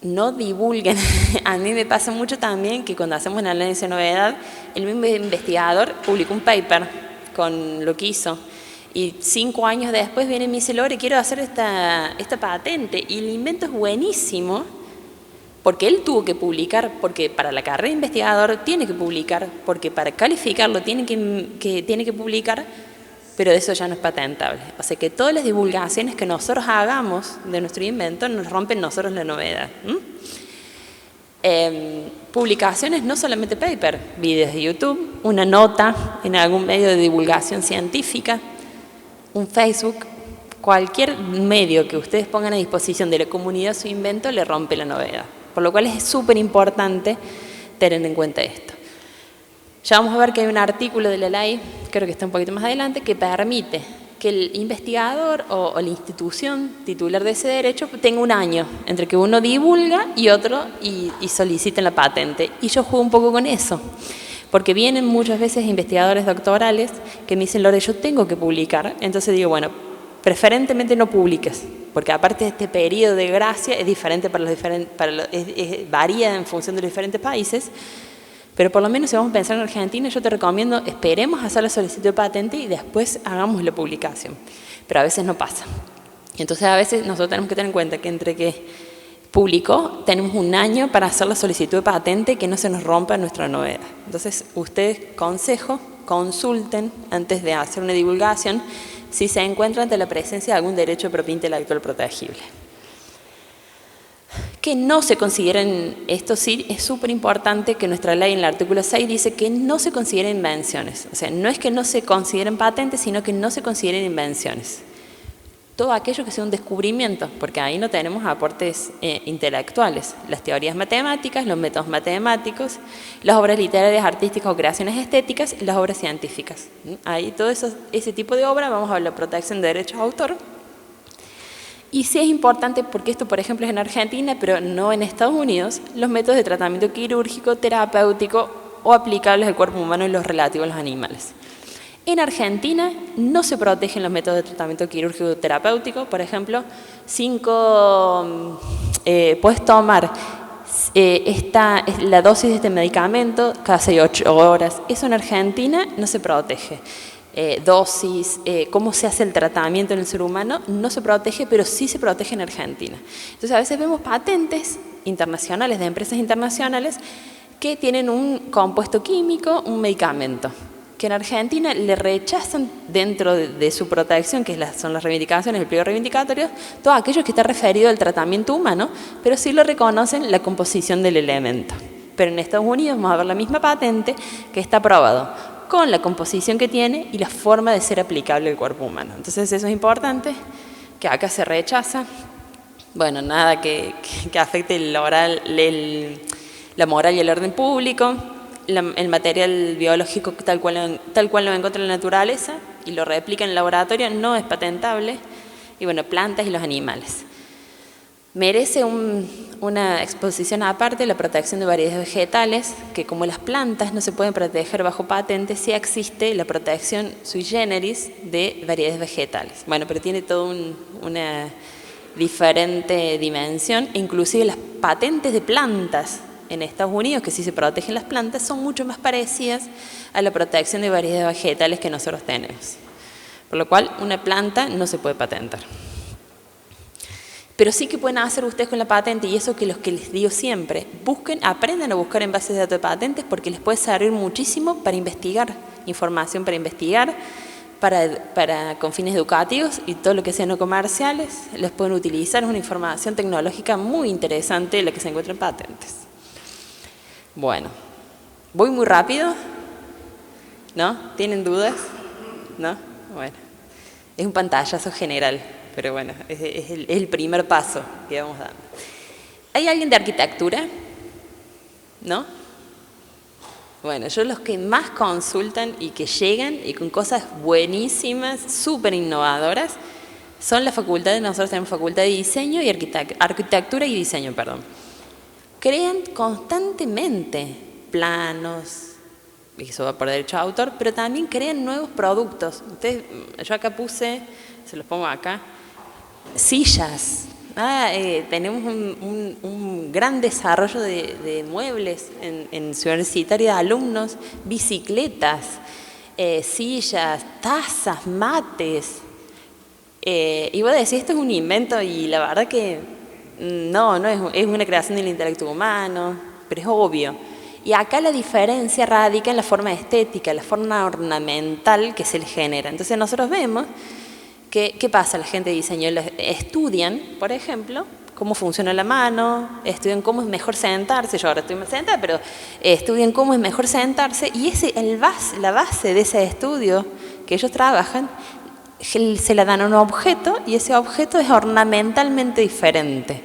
No divulguen. A mí me pasa mucho también que cuando hacemos un análisis de novedad, el mismo investigador publicó un paper con lo que hizo. Y 5 años después viene y me dice, Lore, quiero hacer esta patente. Y el invento es buenísimo, porque él tuvo que publicar, porque para la carrera de investigador tiene que publicar, porque para calificarlo tiene que publicar, pero eso ya no es patentable. O sea que todas las divulgaciones que nosotros hagamos de nuestro invento nos rompen nosotros la novedad. Publicaciones, no solamente paper, videos de YouTube, una nota en algún medio de divulgación científica, un Facebook, cualquier medio que ustedes pongan a disposición de la comunidad su invento le rompe la novedad. Por lo cual es súper importante tener en cuenta esto. Ya vamos a ver que hay un artículo de la ley, creo que está un poquito más adelante, que permite que el investigador o la institución titular de ese derecho tenga un año entre que uno divulga y otro y soliciten la patente. Y yo juego un poco con eso, porque vienen muchas veces investigadores doctorales que me dicen, Lore, yo tengo que publicar. Entonces digo, bueno, preferentemente no publiques, porque aparte de este periodo de gracia es diferente varía en función de los diferentes países. Pero por lo menos si vamos a pensar en Argentina, yo te recomiendo, esperemos hacer la solicitud de patente y después hagamos la publicación. Pero a veces no pasa. Entonces a veces nosotros tenemos que tener en cuenta que entre que publicó, tenemos un año para hacer la solicitud de patente, que no se nos rompa nuestra novedad. Entonces ustedes, consejo, consulten antes de hacer una divulgación si se encuentran ante la presencia de algún derecho de propiedad intelectual protegible. Que no se consideren, esto sí es súper importante, que nuestra ley en el artículo 6 dice que no se consideren invenciones. O sea, no es que no se consideren patentes, sino que no se consideren invenciones. Todo aquello que sea un descubrimiento, porque ahí no tenemos aportes intelectuales. Las teorías matemáticas, los métodos matemáticos, las obras literarias, artísticas o creaciones estéticas, y las obras científicas. Ahí todo ese tipo de obra, vamos a la protección de derechos de autor. Y sí es importante, porque esto por ejemplo es en Argentina, pero no en Estados Unidos, los métodos de tratamiento quirúrgico, terapéutico o aplicables al cuerpo humano y los relativos a los animales. En Argentina no se protegen los métodos de tratamiento quirúrgico terapéutico, por ejemplo, puedes tomar la dosis de este medicamento cada 6 o 8 horas. Eso en Argentina no se protege. Dosis, cómo se hace el tratamiento en el ser humano, no se protege, pero sí se protege en Argentina. Entonces a veces vemos patentes internacionales, de empresas internacionales, que tienen un compuesto químico, un medicamento, que en Argentina le rechazan dentro de su protección, que son las reivindicaciones, el pliego reivindicatorio, todo aquello que está referido al tratamiento humano, pero sí lo reconocen la composición del elemento. Pero en Estados Unidos vamos a ver la misma patente que está aprobado con la composición que tiene y la forma de ser aplicable al cuerpo humano. Entonces eso es importante, que acá se rechaza. Bueno, nada que afecte la moral y el orden público, el material biológico tal cual lo encuentra en la naturaleza y lo replica en el laboratorio, no es patentable. Y bueno, plantas y los animales. Merece una exposición aparte la protección de variedades vegetales, que como las plantas no se pueden proteger bajo patente, sí existe la protección sui generis de variedades vegetales. Bueno, pero tiene toda una diferente dimensión, e inclusive las patentes de plantas en Estados Unidos, que sí se protegen las plantas, son mucho más parecidas a la protección de variedades vegetales que nosotros tenemos. Por lo cual, una planta no se puede patentar. Pero sí que pueden hacer ustedes con la patente, y eso que los que les digo siempre, aprendan a buscar en bases de datos de patentes, porque les puede servir muchísimo para investigar, información para investigar, con fines educativos y todo lo que sea no comerciales, les pueden utilizar. Es una información tecnológica muy interesante la que se encuentra en patentes. Bueno, voy muy rápido, ¿no? ¿Tienen dudas? ¿No? Bueno, es un pantallazo general. Pero bueno, es el primer paso que vamos dando. ¿Hay alguien de arquitectura? ¿No? Bueno, yo los que más consultan y que llegan y con cosas buenísimas, súper innovadoras, son la facultad. Nosotros tenemos facultad de diseño y arquitectura y diseño, perdón. Crean constantemente planos, y eso va por derecho de autor, pero también crean nuevos productos. Yo acá puse, se los pongo acá, sillas. Tenemos un gran desarrollo de muebles en Ciudad Universitaria de alumnos, bicicletas, sillas, tazas, mates. Y voy a decir, esto es un invento, y la verdad que no es una creación del intelecto humano, pero es obvio. Y acá la diferencia radica en la forma estética, la forma ornamental que se le genera. Entonces nosotros vemos ¿qué pasa? La gente de diseño estudian, por ejemplo, cómo funciona la mano, estudian cómo es mejor sentarse. Yo ahora estoy más sentada, pero estudian cómo es mejor sentarse, y la base de ese estudio que ellos trabajan, se la dan a un objeto, y ese objeto es ornamentalmente diferente.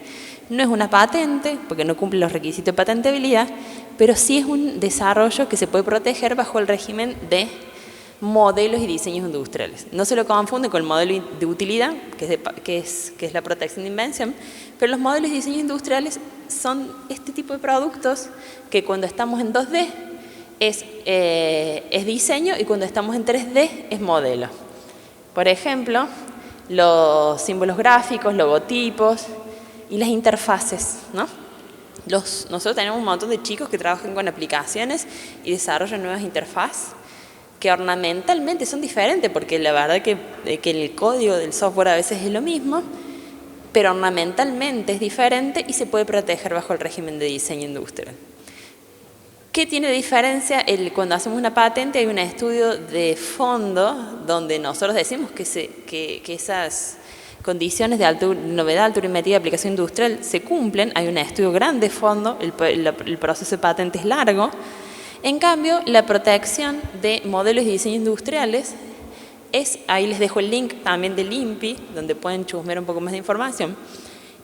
No es una patente, porque no cumple los requisitos de patentabilidad, pero sí es un desarrollo que se puede proteger bajo el régimen de modelos y diseños industriales. No se lo confunde con el modelo de utilidad, que es la protección de invención, pero los modelos y diseños industriales son este tipo de productos que cuando estamos en 2D es diseño, y cuando estamos en 3D es modelo. Por ejemplo, los símbolos gráficos, logotipos y las interfaces, ¿no? Nosotros tenemos un montón de chicos que trabajan con aplicaciones y desarrollan nuevas interfaces que ornamentalmente son diferentes, porque la verdad que el código del software a veces es lo mismo, pero ornamentalmente es diferente y se puede proteger bajo el régimen de diseño industrial. ¿Qué tiene de diferencia? Cuando hacemos una patente hay un estudio de fondo donde nosotros decimos que esas condiciones de novedad, altura y medida de aplicación industrial se cumplen. Hay un estudio grande de fondo, el proceso de patente es largo. En cambio, la protección de modelos y diseños industriales ahí les dejo el link también del INPI, donde pueden chusmear un poco más de información.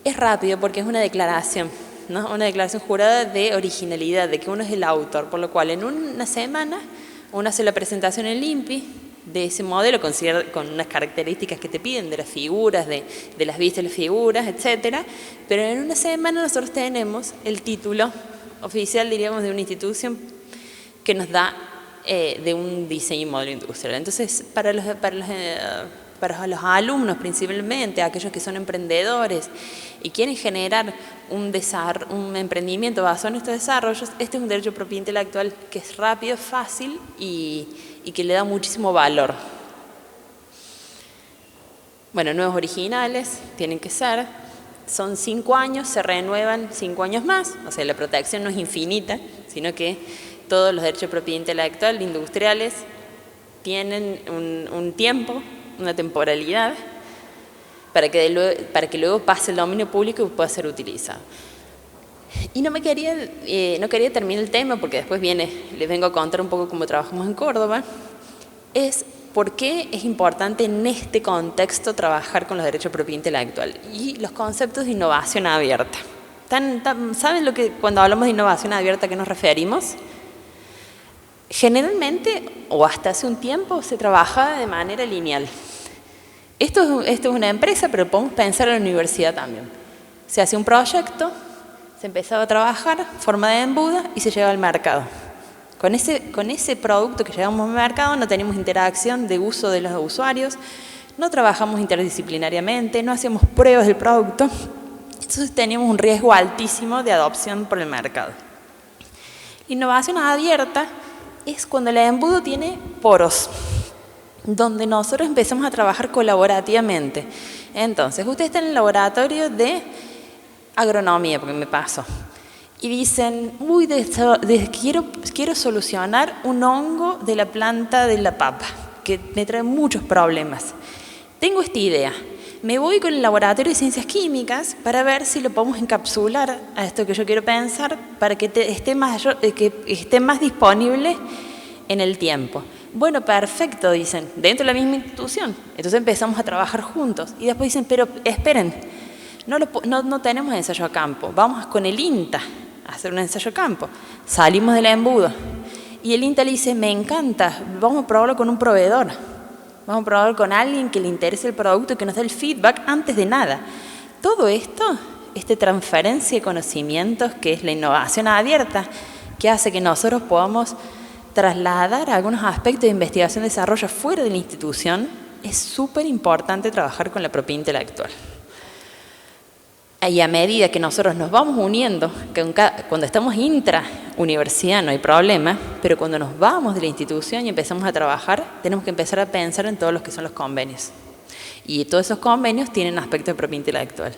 Es rápido porque es una declaración, ¿no? Una declaración jurada de originalidad, de que uno es el autor, por lo cual en una semana uno hace la presentación en el INPI de ese modelo con unas características que te piden, de las figuras, de las vistas de las figuras, etc. Pero en una semana nosotros tenemos el título oficial, diríamos, de una institución que nos da de un diseño y modelo industrial. Entonces, para los alumnos principalmente, aquellos que son emprendedores y quieren generar un emprendimiento basado en estos desarrollos, este es un derecho de propiedad intelectual que es rápido, fácil y que le da muchísimo valor. Bueno, nuevos originales tienen que ser, son 5 años, se renuevan 5 años más, o sea, la protección no es infinita, sino que todos los derechos de propiedad intelectual industriales tienen un tiempo, una temporalidad, para que luego pase el dominio público y pueda ser utilizado. Y no quería terminar el tema, porque después les vengo a contar un poco cómo trabajamos en Córdoba, es por qué es importante en este contexto trabajar con los derechos de propiedad intelectual y los conceptos de innovación abierta. ¿Saben cuando hablamos de innovación abierta a qué nos referimos? Generalmente, o hasta hace un tiempo, se trabajaba de manera lineal. Esto es una empresa, pero podemos pensar en la universidad también. Se hace un proyecto, se empezaba a trabajar, forma de embudo y se lleva al mercado. Con ese producto que llevamos al mercado no tenemos interacción de uso de los usuarios, no trabajamos interdisciplinariamente, no hacemos pruebas del producto, entonces teníamos un riesgo altísimo de adopción por el mercado. Innovación abierta es cuando el embudo tiene poros, donde nosotros empezamos a trabajar colaborativamente. Entonces, usted está en el laboratorio de agronomía, porque me pasó, y dicen, quiero solucionar un hongo de la planta de la papa, que me trae muchos problemas. Tengo esta idea. Me voy con el laboratorio de ciencias químicas para ver si lo podemos encapsular a esto que yo quiero pensar para que esté más disponible en el tiempo. Bueno, perfecto, dicen, dentro de la misma institución. Entonces empezamos a trabajar juntos. Y después dicen, pero esperen, no tenemos ensayo a campo. Vamos con el INTA a hacer un ensayo a campo. Salimos del embudo. Y el INTA le dice, me encanta, vamos a probarlo con un proveedor. Vamos a probar con alguien que le interese el producto y que nos dé el feedback antes de nada. Todo esto, esta transferencia de conocimientos, que es la innovación abierta, que hace que nosotros podamos trasladar algunos aspectos de investigación y desarrollo fuera de la institución, es súper importante trabajar con la propiedad intelectual. Y a medida que nosotros nos vamos uniendo, cuando estamos intra-universidad no hay problema, pero cuando nos vamos de la institución y empezamos a trabajar, tenemos que empezar a pensar en todos los que son los convenios. Y todos esos convenios tienen aspectos de propiedad intelectual.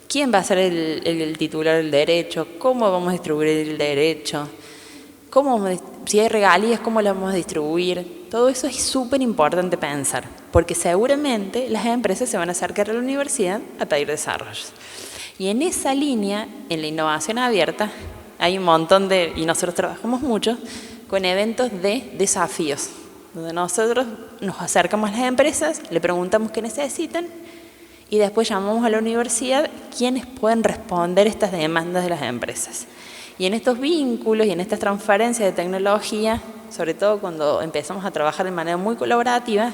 ¿Quién va a ser el titular del derecho? ¿Cómo vamos a distribuir el derecho? Si hay regalías, ¿cómo las vamos a distribuir? Todo eso es súper importante pensar, porque seguramente las empresas se van a acercar a la universidad a pedir desarrollos. Y en esa línea, en la innovación abierta, hay un montón y nosotros trabajamos mucho con eventos de desafíos, donde nosotros nos acercamos a las empresas, le preguntamos qué necesitan y después llamamos a la universidad quienes pueden responder estas demandas de las empresas. Y en estos vínculos y en estas transferencias de tecnología, sobre todo cuando empezamos a trabajar de manera muy colaborativa,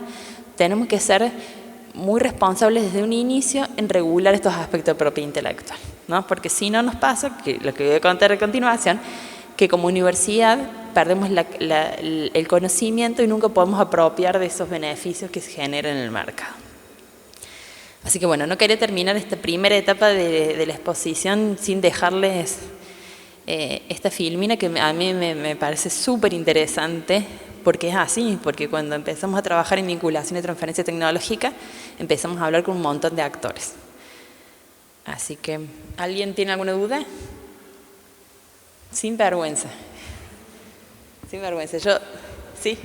tenemos que ser muy responsables desde un inicio en regular estos aspectos de propiedad intelectual, ¿no? Porque si no nos pasa, que lo que voy a contar a continuación, que como universidad perdemos el conocimiento y nunca podemos apropiar de esos beneficios que se generan en el mercado. Así que bueno, no quería terminar esta primera etapa de la exposición sin dejarles esta filmina que a mí me parece súper interesante, porque es así, porque cuando empezamos a trabajar en vinculación y transferencia tecnológica, empezamos a hablar con un montón de actores. Así que, ¿alguien tiene alguna duda? Sin vergüenza. Sin vergüenza. Yo, sí.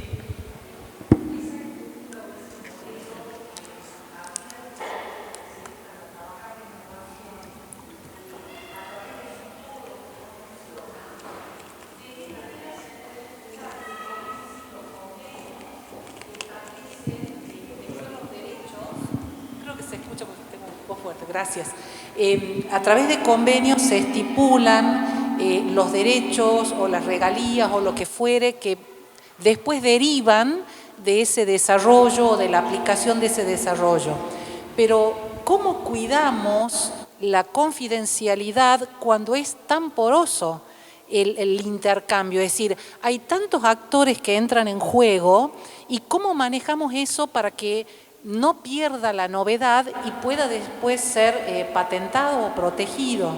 Gracias. A través de convenios se estipulan los derechos o las regalías o lo que fuere que después derivan de ese desarrollo o de la aplicación de ese desarrollo. Pero, ¿cómo cuidamos la confidencialidad cuando es tan poroso el intercambio? Es decir, hay tantos actores que entran en juego y ¿cómo manejamos eso para que no pierda la novedad y pueda después ser patentado o protegido?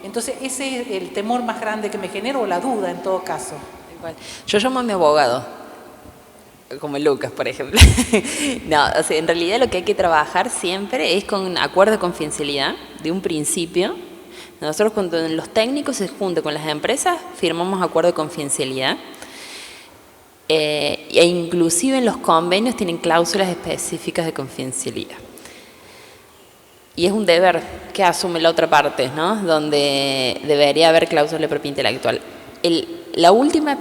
Entonces, ese es el temor más grande que me genera, o la duda en todo caso. Yo llamo a mi abogado, como Lucas, por ejemplo. No, o sea, en realidad lo que hay que trabajar siempre es con acuerdo de confidencialidad, de un principio. Nosotros, cuando los técnicos se juntan con las empresas, firmamos acuerdo de confidencialidad. E inclusive en los convenios tienen cláusulas específicas de confidencialidad. Y es un deber que asume la otra parte, ¿no? Donde debería haber cláusulas de propiedad intelectual. La última,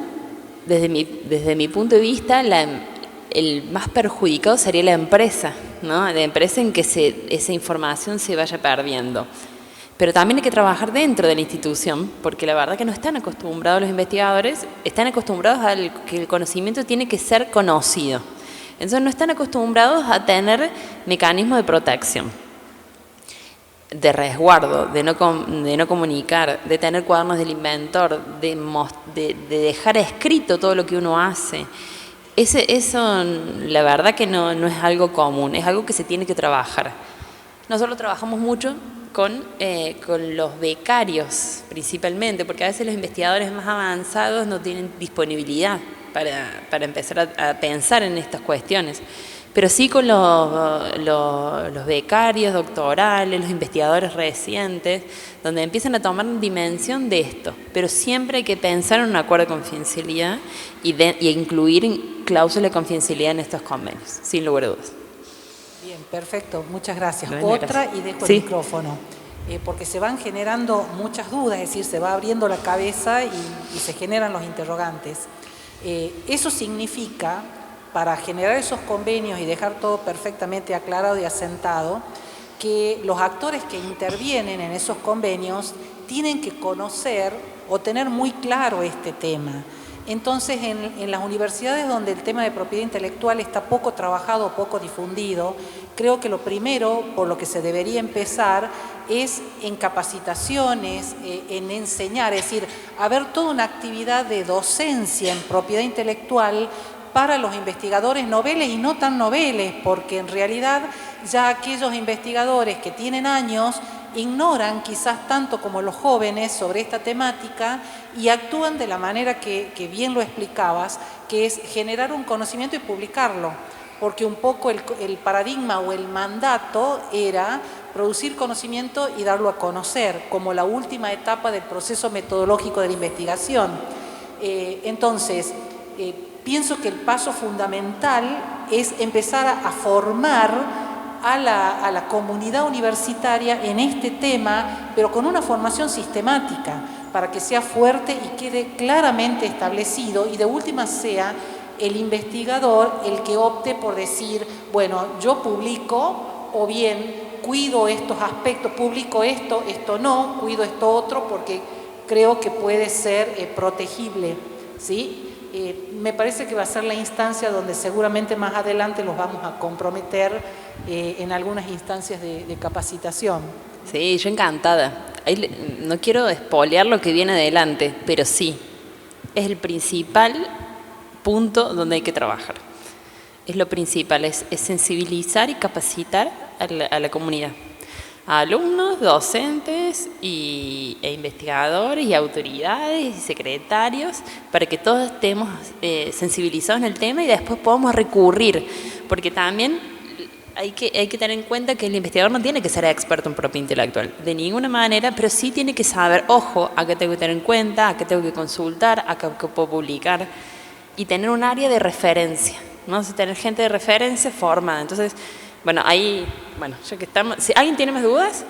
desde mi punto de vista, el más perjudicado sería la empresa, ¿no? La empresa en que esa información se vaya perdiendo. Pero también hay que trabajar dentro de la institución, porque la verdad que no están acostumbrados los investigadores, están acostumbrados a que el conocimiento tiene que ser conocido. Entonces no están acostumbrados a tener mecanismos de protección, de resguardo, de no comunicar, de tener cuadernos del inventor, de dejar escrito todo lo que uno hace. Eso la verdad que no es algo común, es algo que se tiene que trabajar. Nosotros trabajamos mucho con los becarios principalmente, porque a veces los investigadores más avanzados no tienen disponibilidad para empezar a pensar en estas cuestiones. Pero sí con los becarios, doctorales, los investigadores recientes, donde empiezan a tomar dimensión de esto. Pero siempre hay que pensar en un acuerdo de confidencialidad y incluir cláusulas de confidencialidad en estos convenios, sin lugar a dudas. Bien, perfecto, muchas gracias. Bueno, Otra, gracias. y dejo Sí. el micrófono, porque se van generando muchas dudas, es decir, se va abriendo la cabeza y se generan los interrogantes. Eso significa, para generar esos convenios y dejar todo perfectamente aclarado y asentado, que los actores que intervienen en esos convenios tienen que conocer o tener muy claro este tema. Entonces, en las universidades donde el tema de propiedad intelectual está poco trabajado, poco difundido, creo que lo primero por lo que se debería empezar es en capacitaciones, en enseñar, es decir, haber toda una actividad de docencia en propiedad intelectual para los investigadores noveles y no tan noveles, porque en realidad ya aquellos investigadores que tienen años ignoran quizás tanto como los jóvenes sobre esta temática y actúan de la manera que bien lo explicabas, que es generar un conocimiento y publicarlo, porque un poco el paradigma o el mandato era producir conocimiento y darlo a conocer como la última etapa del proceso metodológico de la investigación. Entonces, pienso que el paso fundamental es empezar a formar a la comunidad universitaria en este tema, pero con una formación sistemática, para que sea fuerte y quede claramente establecido, y de última sea el investigador el que opte por decir, bueno, yo publico, o bien cuido estos aspectos, publico esto, esto no, cuido esto otro, porque creo que puede ser protegible, ¿sí? Me parece que va a ser la instancia donde seguramente más adelante los vamos a comprometer en algunas instancias de capacitación. Sí, yo encantada. No quiero espolear lo que viene adelante, pero sí, es el principal punto donde hay que trabajar. Es lo principal, es sensibilizar y capacitar a la comunidad. alumnos, docentes e investigadores y autoridades y secretarios para que todos estemos sensibilizados en el tema y después podamos recurrir, porque también hay que tener en cuenta que el investigador no tiene que ser experto en propiedad intelectual, de ninguna manera, pero sí tiene que saber, ojo, a qué tengo que tener en cuenta, a qué tengo que consultar, a qué puedo publicar, y tener un área de referencia, ¿no? Tener gente de referencia formada. Entonces, bueno, ahí, bueno, ya que estamos, si alguien tiene más dudas,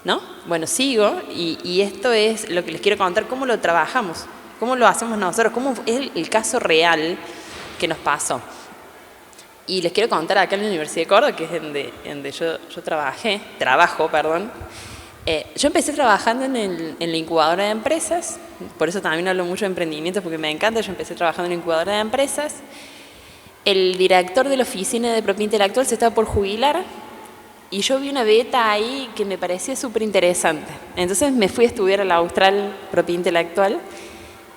¿no? Bueno, sigo, y esto es lo que les quiero contar, cómo lo trabajamos, cómo lo hacemos nosotros, cómo es el caso real que nos pasó. Y les quiero contar acá en la Universidad de Córdoba, que es donde yo trabajo. Yo empecé trabajando en la incubadora de empresas, por eso también hablo mucho de emprendimiento, porque me encanta. Yo empecé trabajando en la incubadora de empresas. El director de la oficina de propiedad intelectual se estaba por jubilar y yo vi una beta ahí que me parecía súper interesante. Entonces me fui a estudiar a la Austral propiedad intelectual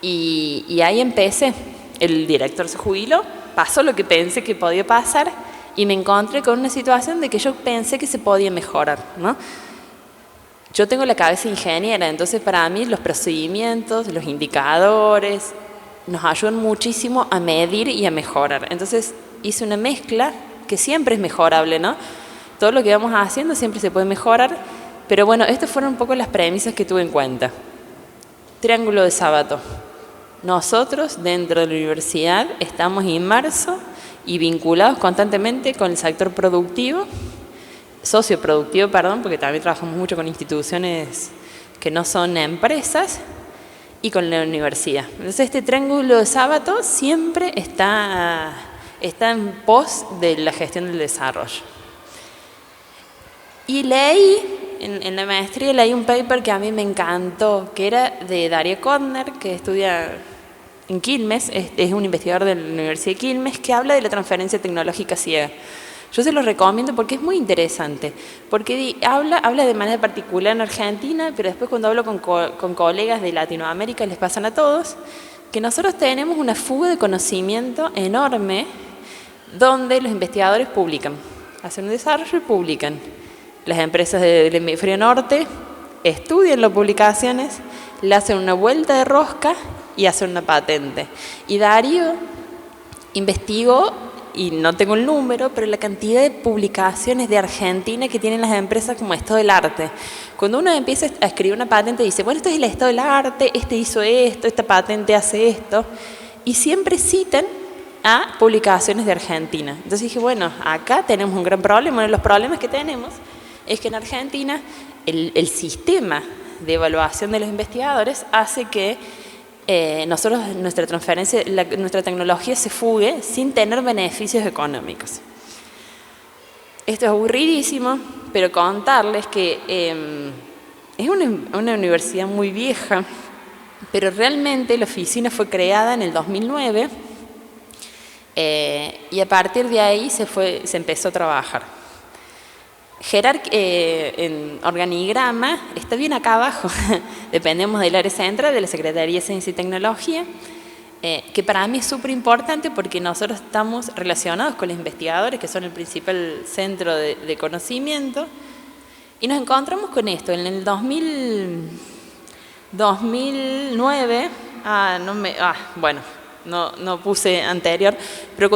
y ahí empecé. El director se jubiló, pasó lo que pensé que podía pasar y me encontré con una situación de que yo pensé que se podía mejorar, ¿no? Yo tengo la cabeza ingeniera, entonces para mí los procedimientos, los indicadores nos ayudan muchísimo a medir y a mejorar. Entonces hice una mezcla que siempre es mejorable, ¿no? Todo lo que vamos haciendo siempre se puede mejorar, pero bueno, estas fueron un poco las premisas que tuve en cuenta. Triángulo de Sábato. Nosotros dentro de la universidad estamos inmersos y vinculados constantemente con el sector productivo, socioproductivo, perdón, porque también trabajamos mucho con instituciones que no son empresas y con la universidad. Entonces este triángulo de Sábato siempre está en pos de la gestión del desarrollo. Y leí, en la maestría leí un paper que a mí me encantó, que era de Darío Kodner, que estudia en Quilmes, es un investigador de la Universidad de Quilmes, que habla de la transferencia tecnológica ciega. Yo se lo recomiendo porque es muy interesante, porque habla de manera particular en Argentina, pero después cuando hablo con colegas de Latinoamérica les pasan a todos, que nosotros tenemos una fuga de conocimiento enorme donde los investigadores publican, hacen un desarrollo y publican. Las empresas del hemisferio norte estudian las publicaciones, le hacen una vuelta de rosca y hacen una patente. Y Darío investigó, y no tengo el número, pero la cantidad de publicaciones de Argentina que tienen las empresas como estado del arte. Cuando uno empieza a escribir una patente, dice, bueno, esto es el estado del arte, este hizo esto, esta patente hace esto, y siempre citan a publicaciones de Argentina. Entonces dije, bueno, acá tenemos un gran problema. Uno de los problemas que tenemos es que en Argentina el sistema de evaluación de los investigadores hace que nuestra transferencia, nuestra tecnología se fugue sin tener beneficios económicos. Esto es aburridísimo, pero contarles que es una universidad muy vieja, pero realmente la oficina fue creada en el 2009 y a partir de ahí se empezó a trabajar. En organigrama está bien acá abajo, dependemos del área central de la Secretaría de Ciencia y Tecnología, que para mí es súper importante porque nosotros estamos relacionados con los investigadores, que son el principal centro de conocimiento, y nos encontramos con esto. En el 2009, no puse anterior, pero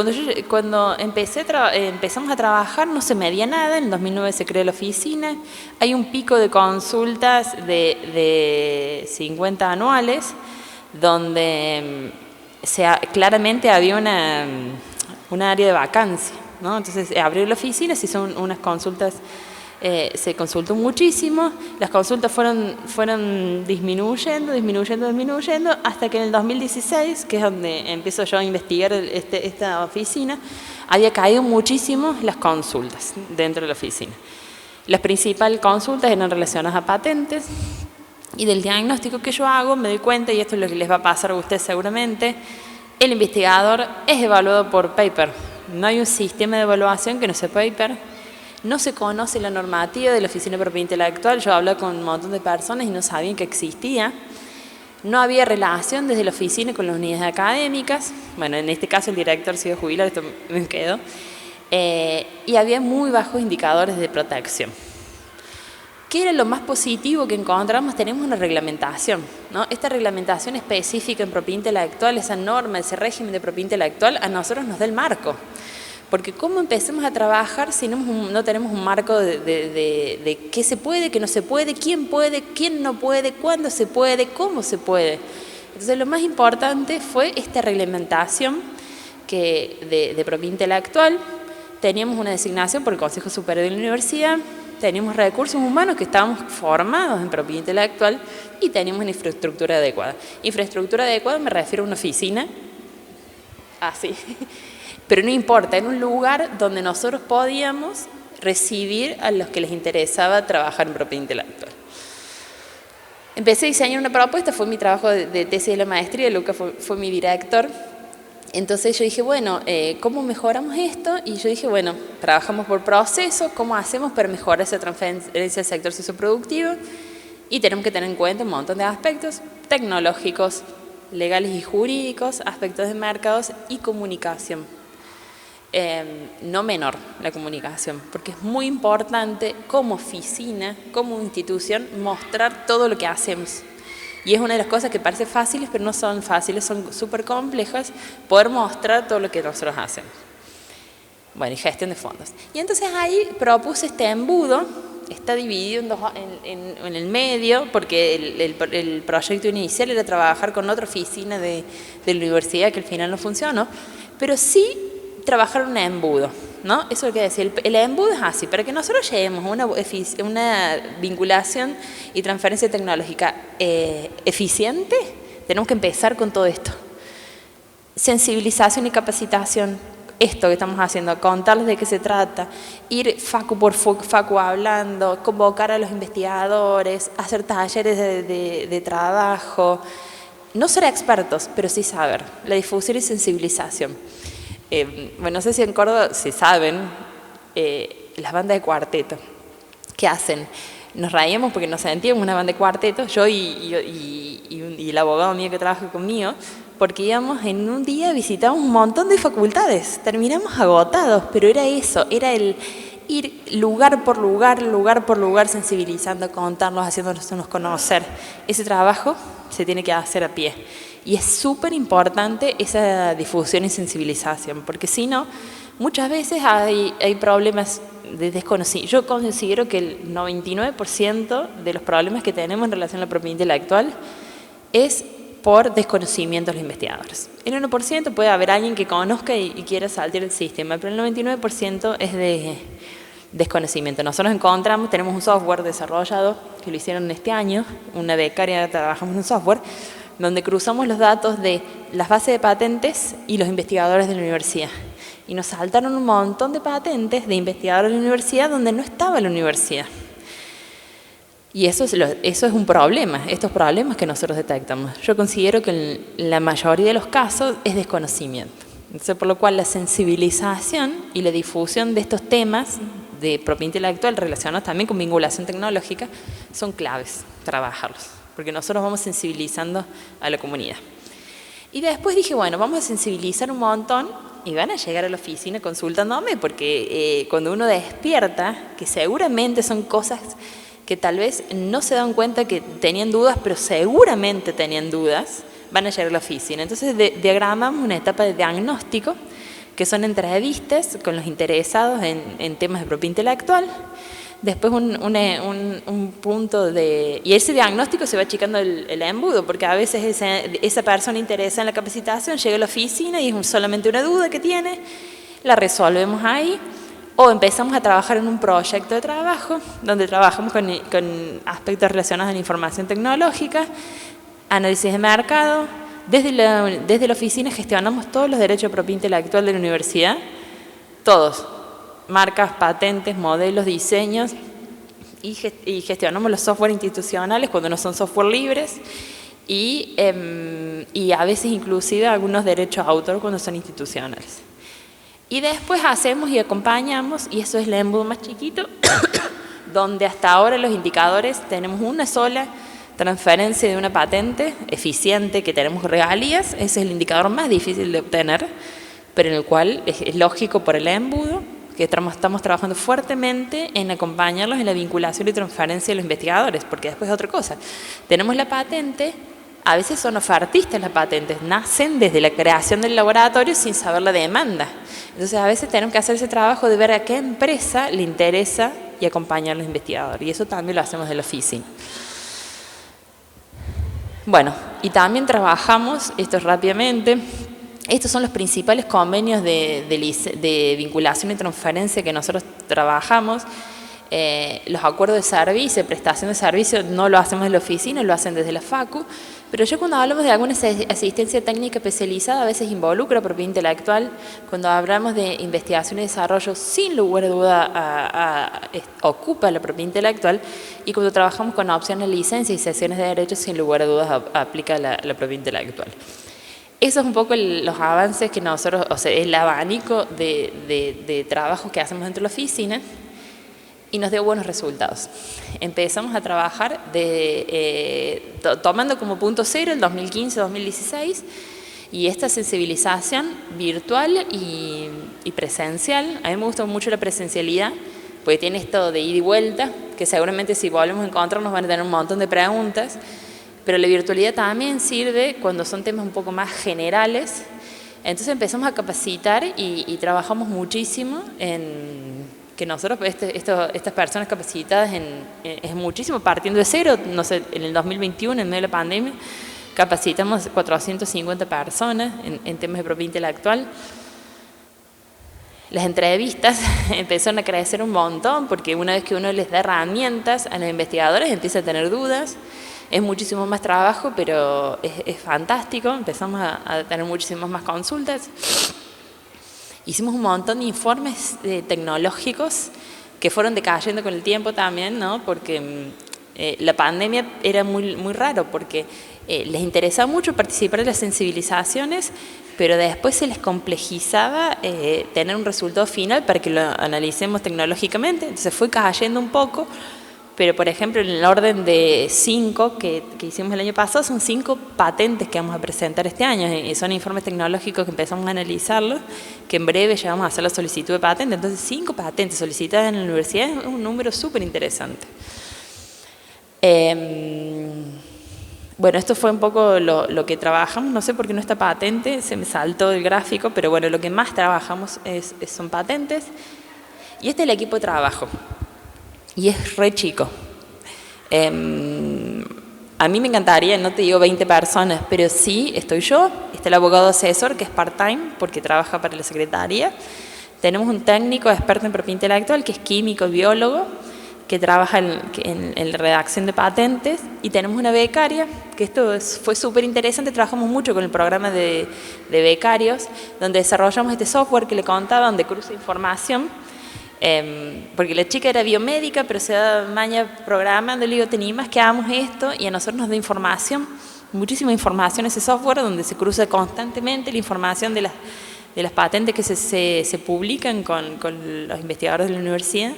cuando empezamos a trabajar no se medía nada. En el 2009 se creó la oficina, hay un pico de consultas de 50 anuales, donde claramente había una área de vacancia, ¿no? Entonces abrió la oficina, se hizo unas consultas, se consultó muchísimo, las consultas fueron disminuyendo, hasta que en el 2016, que es donde empiezo yo a investigar esta oficina, había caído muchísimo las consultas dentro de la oficina. Las principales consultas eran relacionadas a patentes, y del diagnóstico que yo hago me doy cuenta, y esto es lo que les va a pasar a ustedes seguramente, el investigador es evaluado por paper. No hay un sistema de evaluación que no sea paper. No se conoce la normativa de la Oficina de Propiedad Intelectual. Yo hablé con un montón de personas y no sabían que existía. No había relación desde la oficina con las unidades académicas. Bueno, en este caso el director se iba a jubilar, esto me quedó. Y había muy bajos indicadores de protección. ¿Qué era lo más positivo que encontramos? Tenemos una reglamentación, ¿no? Esta reglamentación específica en propiedad intelectual, esa norma, ese régimen de propiedad intelectual, a nosotros nos da el marco. Porque ¿cómo empecemos a trabajar si no tenemos un marco de qué se puede, qué no se puede, quién no puede, cuándo se puede, cómo se puede? Entonces lo más importante fue esta reglamentación de propiedad intelectual. Teníamos una designación por el Consejo Superior de la Universidad, teníamos recursos humanos que estábamos formados en propiedad intelectual y teníamos una infraestructura adecuada. Infraestructura adecuada me refiero a una oficina, así. Pero no importa, en un lugar donde nosotros podíamos recibir a los que les interesaba trabajar en propiedad intelectual. Empecé a diseñar una propuesta, fue mi trabajo de tesis de la maestría, Lucas fue mi director. Entonces yo dije, bueno, ¿cómo mejoramos esto? Y yo dije, bueno, trabajamos por proceso, ¿cómo hacemos para mejorar esa transferencia al sector socioproductivo? Y tenemos que tener en cuenta un montón de aspectos tecnológicos, legales y jurídicos, aspectos de mercados y comunicación. No menor la comunicación, porque es muy importante como oficina, como institución, mostrar todo lo que hacemos. Y es una de las cosas que parece fáciles, pero no son fáciles, son súper complejas, poder mostrar todo lo que nosotros hacemos. Bueno, y gestión de fondos. Y entonces ahí propuse este embudo, está dividido en el medio, porque el proyecto inicial era trabajar con otra oficina de la universidad, que al final no funcionó, pero sí trabajar un embudo, ¿no? Eso es lo que decía. El embudo es así, para que nosotros lleguemos a una vinculación y transferencia tecnológica eficiente, tenemos que empezar con todo esto. Sensibilización y capacitación, esto que estamos haciendo, contarles de qué se trata, ir facu por facu hablando, convocar a los investigadores, hacer talleres de trabajo, no ser expertos, pero sí saber, la difusión y sensibilización. Bueno, no sé si en Córdoba, si saben, las bandas de cuarteto, ¿qué hacen? Nos reíamos porque nos sentíamos una banda de cuarteto, yo y el abogado mío que trabaja conmigo, porque íbamos en un día, visitamos un montón de facultades, terminamos agotados, pero era eso, era el ir lugar por lugar, sensibilizando, contarnos, haciéndonos conocer. Ese trabajo se tiene que hacer a pie. Y es súper importante esa difusión y sensibilización, porque si no, muchas veces hay problemas de desconocimiento. Yo considero que el 99% de los problemas que tenemos en relación a la propiedad intelectual es por desconocimiento de los investigadores. El 1% puede haber alguien que conozca y quiera saltar el sistema, pero el 99% es de desconocimiento. Nosotros tenemos un software desarrollado, que lo hicieron este año, una becaria, trabajamos en un software, donde cruzamos los datos de las bases de patentes y los investigadores de la universidad. Y nos saltaron un montón de patentes de investigadores de la universidad donde no estaba la universidad. Y eso es un problema, estos problemas que nosotros detectamos. Yo considero que en la mayoría de los casos es desconocimiento. Entonces, por lo cual la sensibilización y la difusión de estos temas de propiedad intelectual relacionados también con vinculación tecnológica son claves, trabajarlos. Porque nosotros vamos sensibilizando a la comunidad. Y después dije, bueno, vamos a sensibilizar un montón y van a llegar a la oficina consultándome, porque cuando uno despierta, que seguramente son cosas que tal vez no se dan cuenta que tenían dudas, pero seguramente tenían dudas, van a llegar a la oficina. Entonces diagramamos una etapa de diagnóstico, que son entrevistas con los interesados en temas de propiedad intelectual. Después un punto de... Y ese diagnóstico se va achicando el embudo, porque a veces esa persona interesada en la capacitación llega a la oficina y es solamente una duda que tiene, la resolvemos ahí, o empezamos a trabajar en un proyecto de trabajo, donde trabajamos con aspectos relacionados a la información tecnológica, análisis de mercado. Desde la oficina gestionamos todos los derechos de propiedad intelectual de la universidad, todos. Marcas, patentes, modelos, diseños, y gestionamos los software institucionales cuando no son software libres y a veces inclusive algunos derechos de autor cuando son institucionales. Y después hacemos y acompañamos, y eso es el embudo más chiquito, donde hasta ahora los indicadores tenemos una sola transferencia de una patente eficiente que tenemos regalías. Ese es el indicador más difícil de obtener, pero en el cual es lógico por el embudo. que estamos trabajando fuertemente en acompañarlos en la vinculación y transferencia de los investigadores, porque después es otra cosa. Tenemos la patente, a veces son ofertistas las patentes, nacen desde la creación del laboratorio sin saber la demanda. Entonces a veces tenemos que hacer ese trabajo de ver a qué empresa le interesa y acompañar a los investigadores, y eso también lo hacemos de la oficina. Bueno, y también trabajamos, esto rápidamente, estos son los principales convenios de vinculación y transferencia que nosotros trabajamos. Los acuerdos de servicio, prestación de servicio, no lo hacemos en la oficina, lo hacen desde la FACU, pero yo cuando hablamos de alguna asistencia técnica especializada, a veces involucra propiedad intelectual. Cuando hablamos de investigación y desarrollo, sin lugar a duda ocupa la propiedad intelectual, y cuando trabajamos con opciones de licencia y sesiones de derechos, sin lugar a dudas aplica la propiedad intelectual. Eso es un poco los avances que nosotros, o sea, el abanico de trabajos que hacemos dentro de la oficina, y nos dio buenos resultados. Empezamos a trabajar tomando como punto cero el 2015-2016, y esta sensibilización virtual y presencial. A mí me gusta mucho la presencialidad, porque tiene esto de ida y vuelta, que seguramente si volvemos a encontrarnos van a tener un montón de preguntas, pero la virtualidad también sirve cuando son temas un poco más generales. Entonces empezamos a capacitar y trabajamos muchísimo en que nosotros, estas personas capacitadas es muchísimo, partiendo de cero. No sé, en el 2021, en medio de la pandemia, capacitamos 450 personas en temas de propiedad intelectual. Las entrevistas empezaron a crecer un montón, porque una vez que uno les da herramientas a los investigadores, empieza a tener dudas. Es muchísimo más trabajo, pero es fantástico. Empezamos a tener muchísimas más consultas. Hicimos un montón de informes tecnológicos que fueron decayendo con el tiempo también, ¿no? Porque la pandemia era muy raro, porque les interesaba mucho participar en las sensibilizaciones, pero después se les complejizaba tener un resultado final para que lo analicemos tecnológicamente. Entonces fue cayendo un poco. Pero, por ejemplo, en el orden de 5 que hicimos el año pasado, son 5 patentes que vamos a presentar este año. Y son informes tecnológicos que empezamos a analizarlos, que en breve ya vamos a hacer la solicitud de patente. Entonces, 5 patentes solicitadas en la universidad es un número súper interesante. Bueno, esto fue un poco lo que trabajamos. No sé por qué no está patente, se me saltó el gráfico, pero bueno, lo que más trabajamos son patentes. Y este es el equipo de trabajo. Y es re chico. A mí me encantaría, no te digo 20 personas, pero sí estoy yo, está el abogado asesor, que es part-time, porque trabaja para la secretaría. Tenemos un técnico experto en propiedad intelectual, que es químico y biólogo, que trabaja en la redacción de patentes. Y tenemos una becaria, que fue súper interesante. Trabajamos mucho con el programa de becarios, donde desarrollamos este software que le contaba, donde cruza información. Porque la chica era biomédica, pero se da maña programando. Le digo, tenía más que hagamos esto, y a nosotros nos da información, muchísima información, ese software, donde se cruza constantemente la información de las patentes que se publican con los investigadores de la universidad,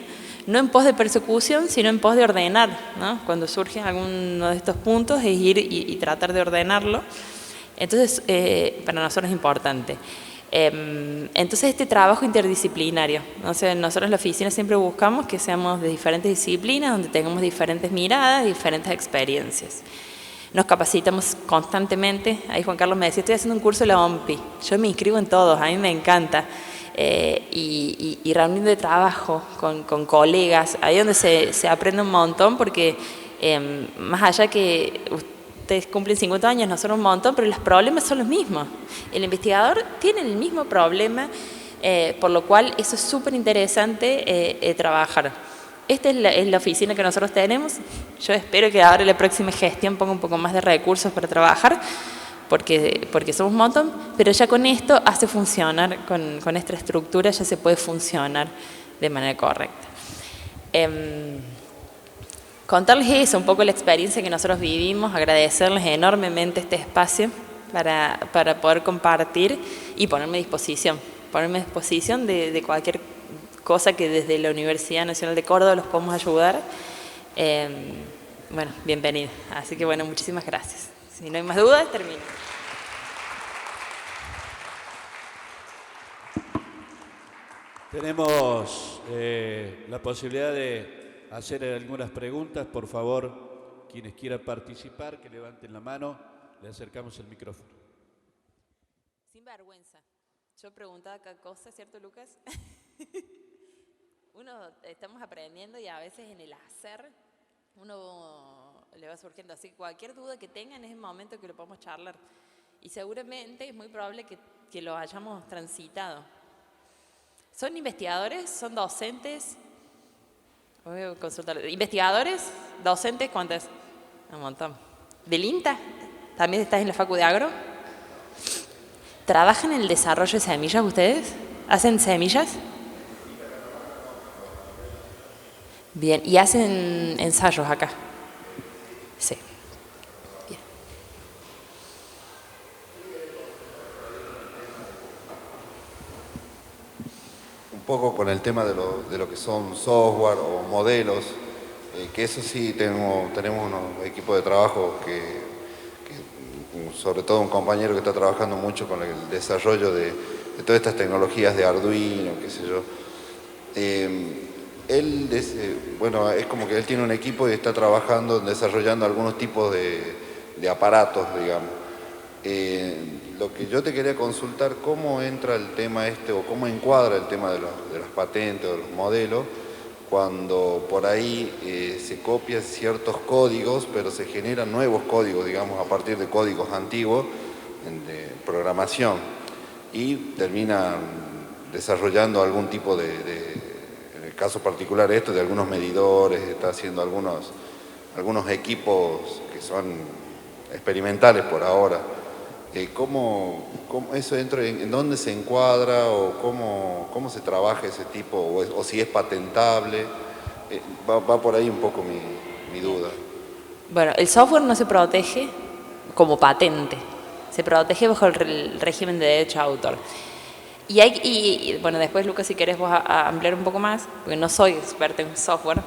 no en pos de persecución, sino en pos de ordenar, ¿no? Cuando surge alguno de estos puntos, es ir y tratar de ordenarlo. Entonces, para nosotros es importante. Entonces, este trabajo interdisciplinario, o sea, nosotros en la oficina siempre buscamos que seamos de diferentes disciplinas, donde tengamos diferentes miradas, diferentes experiencias. Nos capacitamos constantemente. Ahí Juan Carlos me decía, estoy haciendo un curso de la OMPI. Yo me inscribo en todos, a mí me encanta. Y reunión de trabajo con colegas, ahí donde se aprende un montón, porque más allá que ustedes cumplen 50 años, nosotros un montón, pero los problemas son los mismos. El investigador tiene el mismo problema, por lo cual eso es súper interesante trabajar. Esta es la oficina que nosotros tenemos. Yo espero que ahora la próxima gestión ponga un poco más de recursos para trabajar, porque somos un montón, pero ya con esto hace funcionar, con esta estructura ya se puede funcionar de manera correcta. Contarles eso, un poco la experiencia que nosotros vivimos, agradecerles enormemente este espacio para poder compartir y ponerme a disposición de cualquier cosa que desde la Universidad Nacional de Córdoba los podemos ayudar. Bueno, bienvenido. Así que bueno, muchísimas gracias. Si no hay más dudas, termino. Tenemos la posibilidad de hacer algunas preguntas. Por favor, quienes quieran participar, que levanten la mano. Le acercamos el micrófono. Sin vergüenza. Yo preguntaba cada cosa, ¿cierto, Lucas? Estamos aprendiendo y a veces en el hacer uno le va surgiendo. Así que cualquier duda que tengan es el momento que lo podemos charlar. Y seguramente es muy probable que lo hayamos transitado. ¿Son investigadores? ¿Son docentes? Voy a consultar. ¿Investigadores? ¿Docentes? ¿Cuántas? Un montón. ¿Del INTA? ¿También estás en la Facu de Agro? ¿Trabajan en el desarrollo de semillas ustedes? ¿Hacen semillas? Bien. ¿Y hacen ensayos acá? Sí. Bien. Un poco con el tema de lo que son software o modelos, que eso sí tenemos unos equipos de trabajo que sobre todo un compañero que está trabajando mucho con el desarrollo de todas estas tecnologías de Arduino, qué sé yo. Bueno, es como que él tiene un equipo y está trabajando, desarrollando algunos tipos de aparatos, digamos. Lo que yo te quería consultar, ¿cómo entra el tema o cómo encuadra el tema de las patentes o los modelos cuando por ahí se copian ciertos códigos, pero se generan nuevos códigos, digamos, a partir de códigos antiguos de programación y terminan desarrollando algún tipo en el caso particular de algunos medidores, está haciendo algunos equipos que son experimentales por ahora. ¿Cómo eso en dónde se encuadra o cómo se trabaja ese tipo o si es patentable? Va por ahí un poco mi duda. Bueno, el software no se protege como patente, se protege bajo el régimen de derecho de autor. Y bueno, después, Lucas, si querés vos a ampliar un poco más, porque no soy experta en software.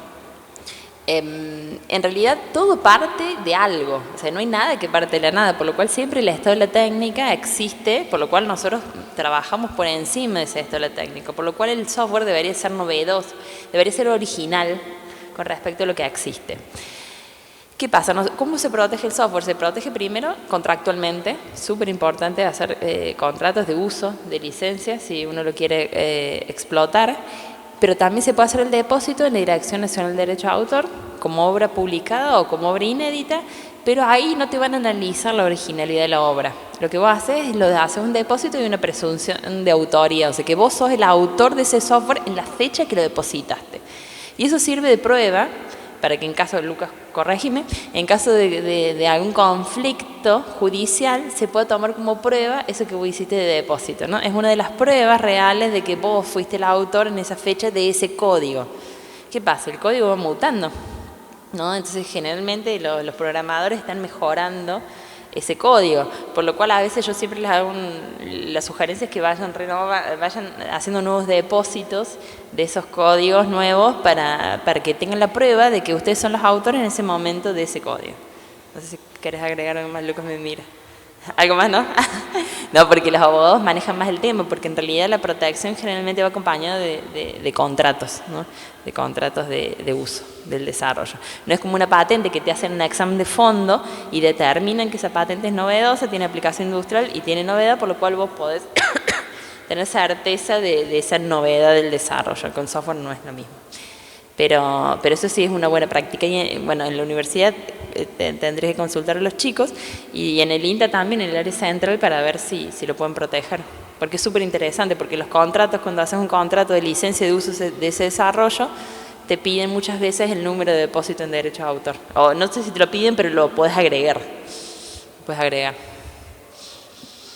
En realidad todo parte de algo, o sea, no hay nada que parte de la nada, por lo cual siempre el estado de la técnica existe, por lo cual nosotros trabajamos por encima de ese estado de la técnica, por lo cual el software debería ser novedoso, debería ser original con respecto a lo que existe. ¿Qué pasa? ¿Cómo se protege el software? Se protege primero contractualmente, súper importante hacer contratos de uso, de licencia, si uno lo quiere explotar. Pero también se puede hacer el depósito en la Dirección Nacional de Derecho de Autor como obra publicada o como obra inédita, pero ahí no te van a analizar la originalidad de la obra. Lo que vos haces es hacer un depósito y una presunción de autoría, o sea que vos sos el autor de ese software en la fecha que lo depositaste. Y eso sirve de prueba para que en caso, Lucas, corregime, en caso de algún conflicto judicial se pueda tomar como prueba eso que vos hiciste de depósito, ¿no? Es una de las pruebas reales de que vos fuiste el autor en esa fecha de ese código. ¿Qué pasa? El código va mutando, ¿no? Entonces generalmente los programadores están mejorando ese código, por lo cual a veces yo siempre les hago la sugerencia es que vayan haciendo nuevos depósitos de esos códigos nuevos para que tengan la prueba de que ustedes son los autores en ese momento de ese código. No sé si querés agregar algo más, Lucas me mira. ¿Algo más, no? No, porque los abogados manejan más el tema, porque en realidad la protección generalmente va acompañada de contratos, ¿no? De contratos de uso, del desarrollo. No es como una patente que te hacen un examen de fondo y determinan que esa patente es novedosa, tiene aplicación industrial y tiene novedad, por lo cual vos podés tener certeza de esa novedad del desarrollo. Con software no es lo mismo. Pero eso sí es una buena práctica. Y, bueno, en la universidad tendré que consultar a los chicos y en el INTA también, en el área central, para ver si lo pueden proteger. Porque es súper interesante, porque los contratos, cuando haces un contrato de licencia de uso de ese desarrollo, te piden muchas veces el número de depósito en derechos de autor. O no sé si te lo piden, pero lo puedes agregar. Puedes agregar.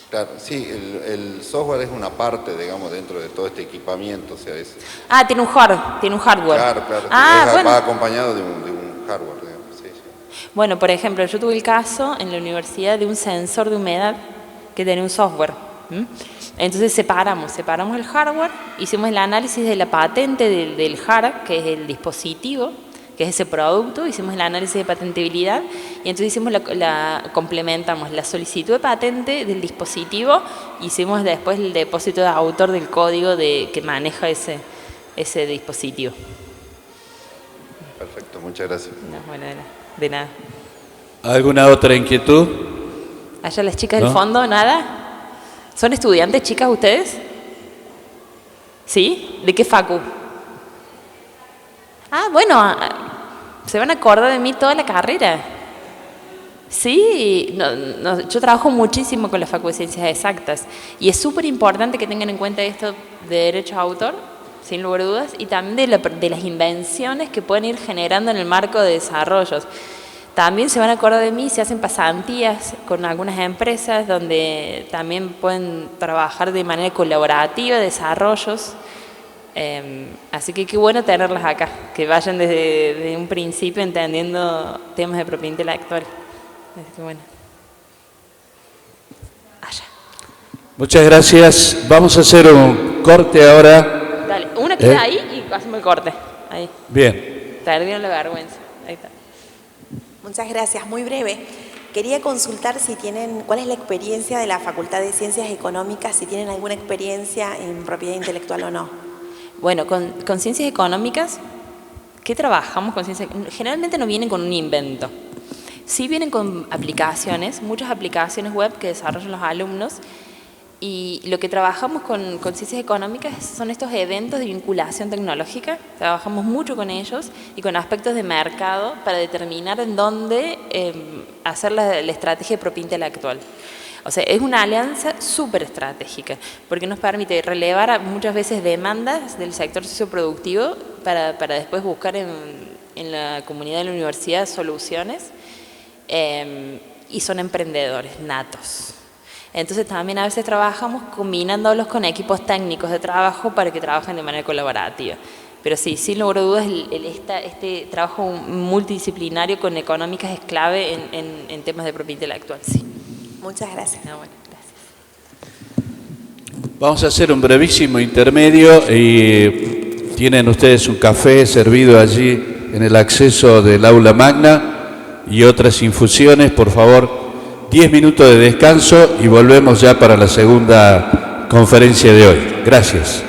Claro, sí, el software es una parte, digamos, dentro de todo este equipamiento, o sea, es... Ah, tiene un hardware. Claro, Bueno. Va acompañado de un hardware, digamos, sí. Bueno, por ejemplo, yo tuve el caso en la universidad de un sensor de humedad que tenía un software. Entonces separamos el hardware, hicimos el análisis de la patente del hardware, que es el dispositivo, que es ese producto, hicimos el análisis de patentabilidad y entonces hicimos complementamos la solicitud de patente del dispositivo, hicimos después el depósito de autor del código que maneja ese dispositivo. Perfecto, muchas gracias. No, bueno, de nada. ¿Alguna otra inquietud? Allá las chicas ¿No? del fondo, ¿nada? ¿Son estudiantes, chicas, ustedes? ¿Sí? ¿De qué facu? Ah, bueno, se van a acordar de mí toda la carrera. Sí, yo trabajo muchísimo con la Facu de Ciencias Exactas y es súper importante que tengan en cuenta esto de derecho a autor, sin lugar a dudas, y también de las invenciones que pueden ir generando en el marco de desarrollos. También se van a acordar de mí si hacen pasantías con algunas empresas donde también pueden trabajar de manera colaborativa, desarrollos. Así que qué bueno tenerlas acá, que vayan desde un principio entendiendo temas de propiedad intelectual. Así que bueno. Allá. Muchas gracias. Vamos a hacer un corte ahora. Dale, una queda ahí y hacemos el corte. Ahí. Bien. Perdieron la vergüenza. Ahí está. Muchas gracias. Muy breve. Quería consultar cuál es la experiencia de la Facultad de Ciencias Económicas, si tienen alguna experiencia en propiedad intelectual o no. Bueno, con ciencias económicas, ¿qué trabajamos con ciencias? Generalmente no vienen con un invento. Sí vienen con aplicaciones, muchas aplicaciones web que desarrollan los alumnos. Y lo que trabajamos con ciencias económicas son estos eventos de vinculación tecnológica. Trabajamos mucho con ellos y con aspectos de mercado para determinar en dónde hacer la estrategia de propiedad intelectual. O sea, es una alianza súper estratégica porque nos permite relevar muchas veces demandas del sector socioproductivo para después buscar en la comunidad de la universidad soluciones y son emprendedores natos. Entonces también a veces trabajamos combinándolos con equipos técnicos de trabajo para que trabajen de manera colaborativa. Pero sí, sin lugar a dudas, este trabajo multidisciplinario con económicas es clave en temas de propiedad intelectual, sí. Muchas gracias. No, bueno, gracias. Vamos a hacer un brevísimo intermedio y tienen ustedes un café servido allí en el acceso del aula magna y otras infusiones. Por favor, 10 minutos de descanso y volvemos ya para la segunda conferencia de hoy. Gracias.